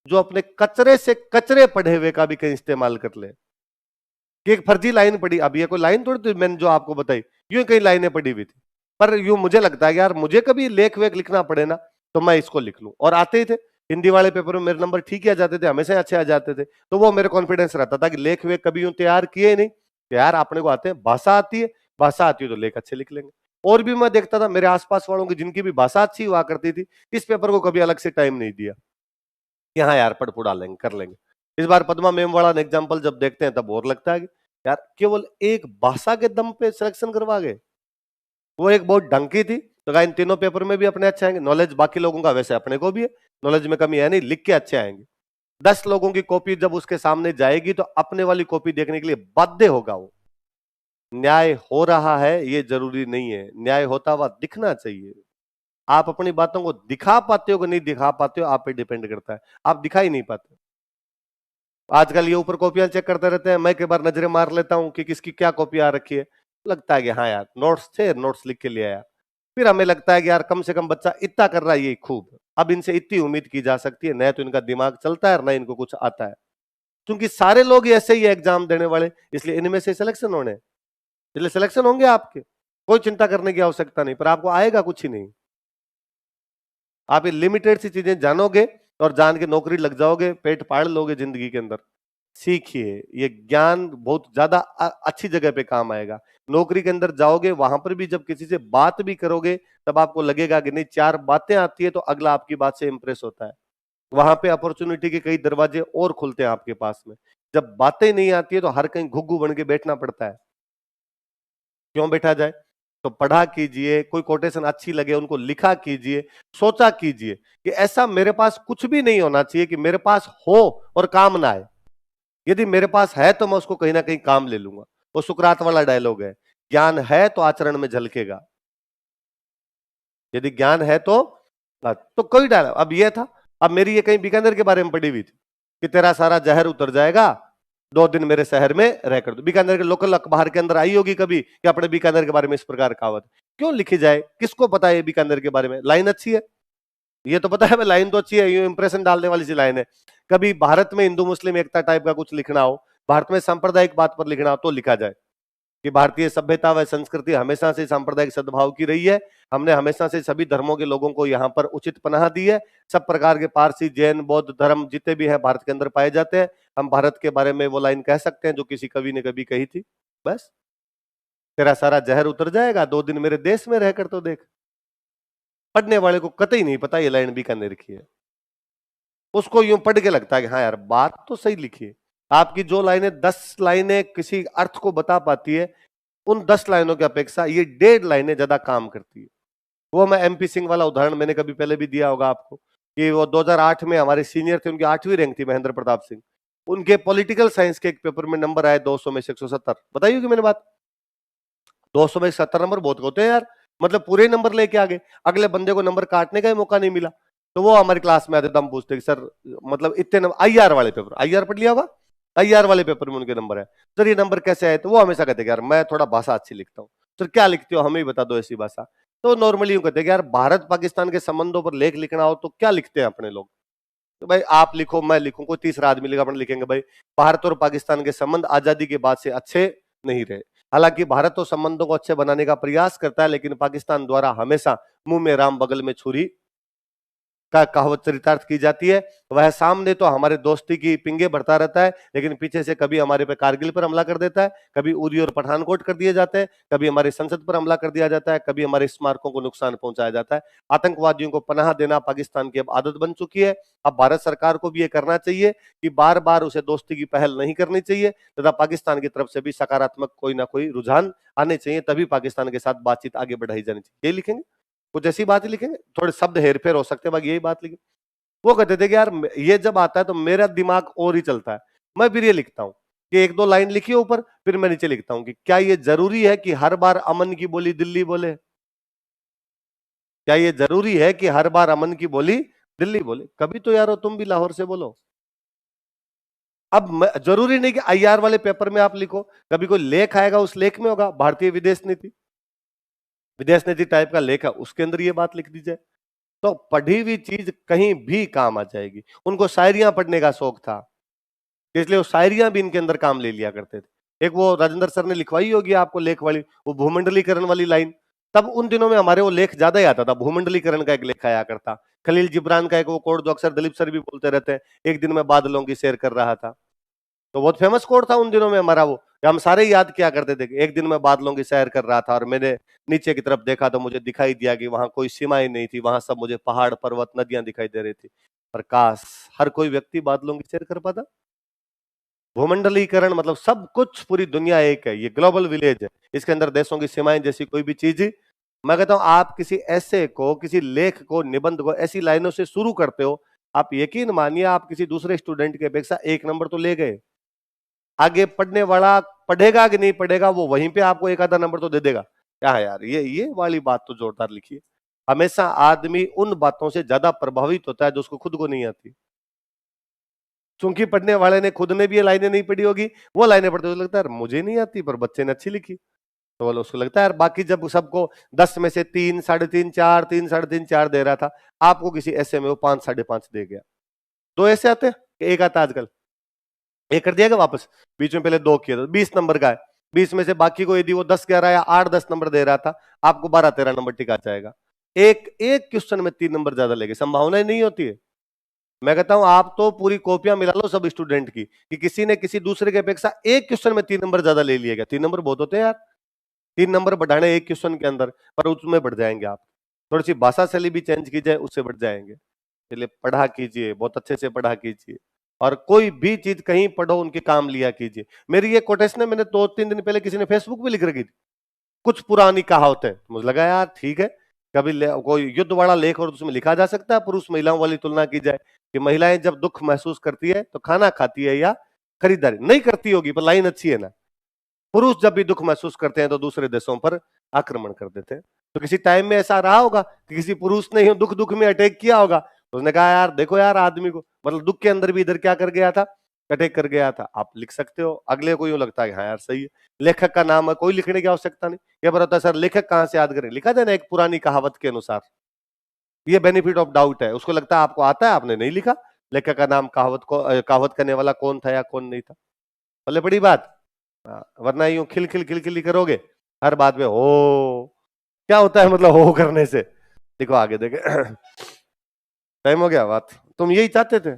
जो अपने कचरे से कचरे पढ़े हुए का भी कहीं इस्तेमाल कर ले। कि एक फर्जी लाइन पढ़ी, अब ये कोई लाइन थोड़ी थी मैंने जो आपको बताई, यूं कई लाइनें पढ़ी हुई थी, पर यूं मुझे लगता है यार मुझे कभी लेख वेख लिखना पड़े ना तो मैं इसको लिख लूं। और आते ही थे हिंदी वाले पेपर में मेरे नंबर ठीक ही आ जाते थे, हमेशा अच्छे आ जाते थे। तो वो मेरे कॉन्फिडेंस रहता था कि लेख वेख कभी यूं तैयार किए ही नहीं, यार अपने को आते हैं, भाषा आती है, भाषा आती है तो लेख अच्छे लिख लेंगे। और भी मैं देखता था मेरे आसपास वालों की जिनकी भी भाषा अच्छी हुआ करती थी, इस पेपर को कभी अलग से टाइम नहीं दिया, यहाँ यार पढ़ पुढ़ा लेंगे, कर लेंगे। इस बार पद्मा मेम वाला एग्जाम्पल जब देखते हैं तब और लगता है कि यार केवल एक भाषा के दम पे सिलेक्शन करवा गए। वो एक बहुत ढंग की थी, तो कहा इन तीनों पेपर में भी अपने अच्छे आएंगे। नॉलेज बाकी लोगों का वैसे अपने को भी है, नॉलेज में कमी है नहीं, लिख के अच्छे आएंगे। 10 लोगों की कॉपी जब उसके सामने जाएगी तो अपने वाली कॉपी देखने के लिए बाध्य होगा वो, न्याय हो रहा है ये जरूरी नहीं है, न्याय होता हुआ दिखना चाहिए। आप अपनी बातों को दिखा पाते हो कि नहीं दिखा पाते हो, आप पे डिपेंड करता है। आप दिखा ही नहीं पाते। आजकल ये ऊपर कॉपियां चेक करते रहते हैं, मैं कई बार नजरें मार लेता हूं कि किसकी क्या कॉपी आ रखी है। लगता है कि हाँ यार नोट्स थे, नोट्स लिख के ले आया। फिर हमें लगता है कि यार कम से कम बच्चा इतना कर रहा है, ये खूब है। अब इनसे इतनी उम्मीद की जा सकती है, न तो इनका दिमाग चलता है, न इनको कुछ आता है। क्योंकि सारे लोग ऐसे ही एग्जाम देने वाले, इसलिए इनमें से सिलेक्शन होने, इसलिए सिलेक्शन होंगे आपके। कोई चिंता करने की आवश्यकता नहीं, पर आपको आएगा कुछ ही नहीं। आप ये लिमिटेड सी चीजें जानोगे और जान के नौकरी लग जाओगे, पेट पाड़ लोगे जिंदगी के अंदर। सीखिए, ये ज्ञान बहुत ज्यादा अच्छी जगह पे काम आएगा। नौकरी के अंदर जाओगे, वहां पर भी जब किसी से बात भी करोगे, तब आपको लगेगा कि नहीं, चार बातें आती है तो अगला आपकी बात से इंप्रेस होता है। वहां पे अपॉर्चुनिटी के कई दरवाजे और खुलते हैं आपके पास में। जब बातें नहीं आती है तो हर कहीं घुग्गू बन के बैठना पड़ता है। क्यों बैठा जाए? तो पढ़ा कीजिए, कोई कोटेशन अच्छी लगे उनको लिखा कीजिए, सोचा कीजिए कि ऐसा मेरे पास कुछ भी नहीं होना चाहिए कि मेरे पास हो और काम ना आए। यदि मेरे पास है तो मैं उसको कहीं ना कहीं काम ले लूंगा। वो सुकरात वाला डायलॉग है, ज्ञान है तो आचरण में झलकेगा। यदि ज्ञान है तो कोई डायलॉग अब ये था। अब मेरी ये कहीं बीकानेर के बारे में पड़ी हुई थी कि तेरा सारा जहर उतर जाएगा, 2 दिन मेरे शहर में रह कर दो। बीकानेर के लोकल अखबार के अंदर आई होगी कभी कि अपने बीकानेर के बारे में इस प्रकार कहावत। क्यों लिखी जाए? किसको पता है बीकानेर के बारे में? लाइन अच्छी है, ये तो पता है मैं, लाइन तो अच्छी है, यूं इंप्रेशन डालने वाली सी लाइन है। कभी भारत में हिंदू मुस्लिम एकता टाइप का कुछ लिखना हो, भारत में सांप्रदायिक बात पर लिखना हो तो लिखा जाए कि भारतीय सभ्यता व संस्कृति हमेशा से सांप्रदायिक सद्भाव की रही है। हमने हमेशा से सभी धर्मों के लोगों को यहाँ पर उचित पनाह दी है। सब प्रकार के पारसी, जैन, बौद्ध धर्म जितने भी हैं भारत के अंदर पाए जाते हैं। हम भारत के बारे में वो लाइन कह सकते हैं जो किसी कवि ने कभी कही थी। बस, तेरा सारा जहर उतर जाएगा, 2 दिन मेरे देश में रहकर तो देख। पढ़ने वाले को कतई नहीं पता ये लाइन बीकानेर की है। उसको यूं पढ़ के लगता है कि हाँ यार बात तो सही लिखी है। आपकी जो लाइनें 10 लाइनें किसी अर्थ को बता पाती है, उन 10 लाइनों की अपेक्षा ये 1.5 लाइनें ज्यादा काम करती है। वो मैं एमपी सिंह वाला उदाहरण मैंने कभी पहले भी दिया होगा आपको कि वो 2008 में हमारे सीनियर थे, उनकी 8वीं रैंक थी, महेंद्र प्रताप सिंह। उनके पॉलिटिकल साइंस के एक पेपर में नंबर आए 200 में से 170। बताइए कि मैंने बात, 200 में 70 नंबर बहुत होते हैं यार। मतलब पूरे नंबर लेके आ गए, अगले बंदे को नंबर काटने का ही मौका नहीं मिला। तो वो हमारी क्लास में आते थे, हम पूछते कि सर मतलब इतने नंबर, आईआर वाले पेपर, आईआर पढ़ लिया होगा, आईआर वाले पेपर में उनके नंबर है। सर ये नंबर कैसे आए? तो वो हमेशा कहते कि यार मैं थोड़ा भाषा अच्छी लिखता हूँ। सर क्या लिखते हो, हमें भी बता दो ऐसी भाषा। तो नॉर्मली यूं कहते कि यार भारत पाकिस्तान के संबंधों पर लेख लिखना हो तो क्या लिखते हैं अपने लोग? तो भाई आप लिखो, मैं लिखूं, कोई तीसरा आदमी लिखा, अपन लिखेंगे भाई भारत और पाकिस्तान के संबंध आजादी के बाद से अच्छे नहीं रहे। हालांकि भारत तो संबंधों को अच्छे बनाने का प्रयास करता है, लेकिन पाकिस्तान द्वारा हमेशा मुंह में राम बगल में छुरी का कहावत चरितार्थ की जाती है। वह सामने तो हमारे दोस्ती की पिंगे भरता रहता है, लेकिन पीछे से कभी हमारे पे कारगिल पर हमला कर देता है, कभी उरी और पठानकोट कर दिए जाते हैं, कभी हमारी संसद पर हमला कर दिया जाता है, कभी हमारे स्मारकों को नुकसान पहुंचाया जाता है। आतंकवादियों को पनाह देना पाकिस्तान की अब आदत बन चुकी है। अब भारत सरकार को भी ये करना चाहिए कि बार बार उसे दोस्ती की पहल नहीं करनी चाहिए, तथा पाकिस्तान की तरफ से भी सकारात्मक कोई ना कोई रुझान आने चाहिए, तभी पाकिस्तान के साथ बातचीत आगे बढ़ाई जानी चाहिए। ये लिखेंगे, कुछ ऐसी बात ही लिखेंगे, थोड़े शब्द हेरफेर हो सकते हैं, बाकी यही बात लिखेंगे। वो कहते थे कि यार ये जब आता है तो मेरा दिमाग और ही चलता है। मैं फिर ये लिखता हूँ कि 1-2 लाइन लिखी ऊपर, फिर मैं नीचे लिखता हूँ कि क्या ये जरूरी है कि हर बार अमन की बोली दिल्ली बोले? क्या ये जरूरी है कि हर बार अमन की बोली दिल्ली बोले? कभी तो यारो तुम भी लाहौर से बोलो। अब जरूरी नहीं कि आईआर वाले पेपर में आप लिखो, कभी कोई लेख आएगा, उस लेख में होगा भारतीय विदेश नीति टाइप का लेख है, उसके अंदर ये बात लिख दी जाए, तो पढ़ी हुई चीज कहीं भी काम आ जाएगी। उनको शायरियां पढ़ने का शौक था, इसलिए वो शायरियां भी इनके अंदर काम ले लिया करते थे। एक वो राजेंद्र सर ने लिखवाई होगी आपको लेख वाली, वो भूमंडलीकरण वाली लाइन। तब उन दिनों में हमारे वो लेख ज्यादा ही आता था, भूमंडलीकरण का एक लेख आया करता। खलील जिब्रान का एक वो कोड जो अक्सर दिलीप सर भी बोलते रहते हैं, एक दिन मैं बादलों की सैर कर रहा था। तो बहुत फेमस कोड था उन दिनों में हमारा वो, हम सारे याद किया करते थे कि एक दिन मैं बादलों की सैर कर रहा था और मैंने नीचे की तरफ देखा तो मुझे दिखाई दिया कि वहां कोई सीमाएं नहीं थी, वहां सब मुझे पहाड़, पर्वत, नदियां दिखाई दे रही थी। पर काश हर कोई व्यक्ति बादलों की सैर कर पाता। भूमंडलीकरण मतलब सब कुछ, पूरी दुनिया एक है, ये ग्लोबल विलेज है, इसके अंदर देशों की सीमाएं जैसी कोई भी चीज। मैं कहता हूं आप किसी ऐसे को, किसी लेख को, निबंध को ऐसी लाइनों से शुरू करते हो, आप यकीन मानिए आप किसी दूसरे स्टूडेंट की अपेक्षा 1 नंबर तो ले गए। आगे पढ़ने वाला पढ़ेगा कि नहीं पढ़ेगा, वो वहीं पे आपको एक आधा नंबर तो दे देगा। क्या यार, ये वाली बात तो जोरदार लिखी है। हमेशा आदमी उन बातों से ज्यादा प्रभावित होता है जो उसको खुद को नहीं आती। चूंकि पढ़ने वाले ने खुद ने भी ये लाइनें नहीं पढ़ी होगी, वो लाइनें पढ़ते हुए लगता है मुझे नहीं आती, पर बच्चे ने अच्छी लिखी, तो बोलो उसको लगता है यार। बाकी जब सबको 10 में से 3, 3.5, 4, 3, 3.5, 4 दे रहा था, आपको किसी ऐसे में वो 5, 5.5 दे गया। दो ऐसे आते हैं, एक आता है आजकल, एक कर दिया वापस, बीच में पहले 2 किया, 20 नंबर का है, 20 में से बाकी को यदि वो 10, 11 या 8, 10 नंबर दे रहा था, आपको 12, 13 नंबर टिका जाएगा। एक क्वेश्चन में 3 नंबर ज्यादा लेंगे, संभावना ही नहीं होती है। मैं कहता हूं आप तो पूरी कॉपियां मिला लो सब स्टूडेंट की, कि किसी ने किसी दूसरे के अपेक्षा एक क्वेश्चन में 3 नंबर ज्यादा ले लिया। 3 नंबर बहुत होते हैं यार, 3 नंबर बढ़ाने एक क्वेश्चन के अंदर, पर उसमें बढ़ जाएंगे आप। थोड़ी सी भाषा शैली भी चेंज की जाए, उससे बढ़ जाएंगे। इसलिए पढ़ा कीजिए, बहुत अच्छे से पढ़ा कीजिए, और कोई भी चीज कहीं पढ़ो उनके काम लिया कीजिए। मेरी ये कोटेशन है, मैंने 2-3 दिन पहले किसी ने फेसबुक पे लिख रखी थी, कुछ पुरानी कहावतें। मुझे लगा यार ठीक है, कभी कोई युद्ध वाला लेख और उसमें लिखा जा सकता है, पुरुष महिलाओं वाली तुलना की जाए कि महिलाएं जब दुख महसूस करती है तो खाना खाती है या खरीदारी नहीं करती होगी, पर लाइन अच्छी है ना। पुरुष जब भी दुख महसूस करते हैं तो दूसरे देशों पर आक्रमण कर देते हैं। तो किसी टाइम में ऐसा रहा होगा कि किसी पुरुष ने दुख दुख में अटैक किया होगा, तो उसने कहा यार देखो यार आदमी को, मतलब दुख के अंदर भी इधर क्या कर गया था, अटैक कर गया था। आप लिख सकते हो, अगले को यूं लगता है हाँ यार सही है, लेखक का नाम है, कोई लिखने की आवश्यकता नहीं। क्या पता सर लेखक कहां से याद करें, लिखा देना एक पुरानी कहावत के अनुसार। ये बेनिफिट ऑफ डाउट है, उसको लगता है आपको आता है, आपने नहीं लिखा, लेखक का नाम कहावत करने वाला कौन था या कौन नहीं था। बोले बड़ी बात। वरना यूं खिल खिल खिल खिल करोगे हर बात में, हो क्या होता है मतलब हो करने से। देखो आगे देखे टाइम हो गया, बात तुम यही चाहते थे।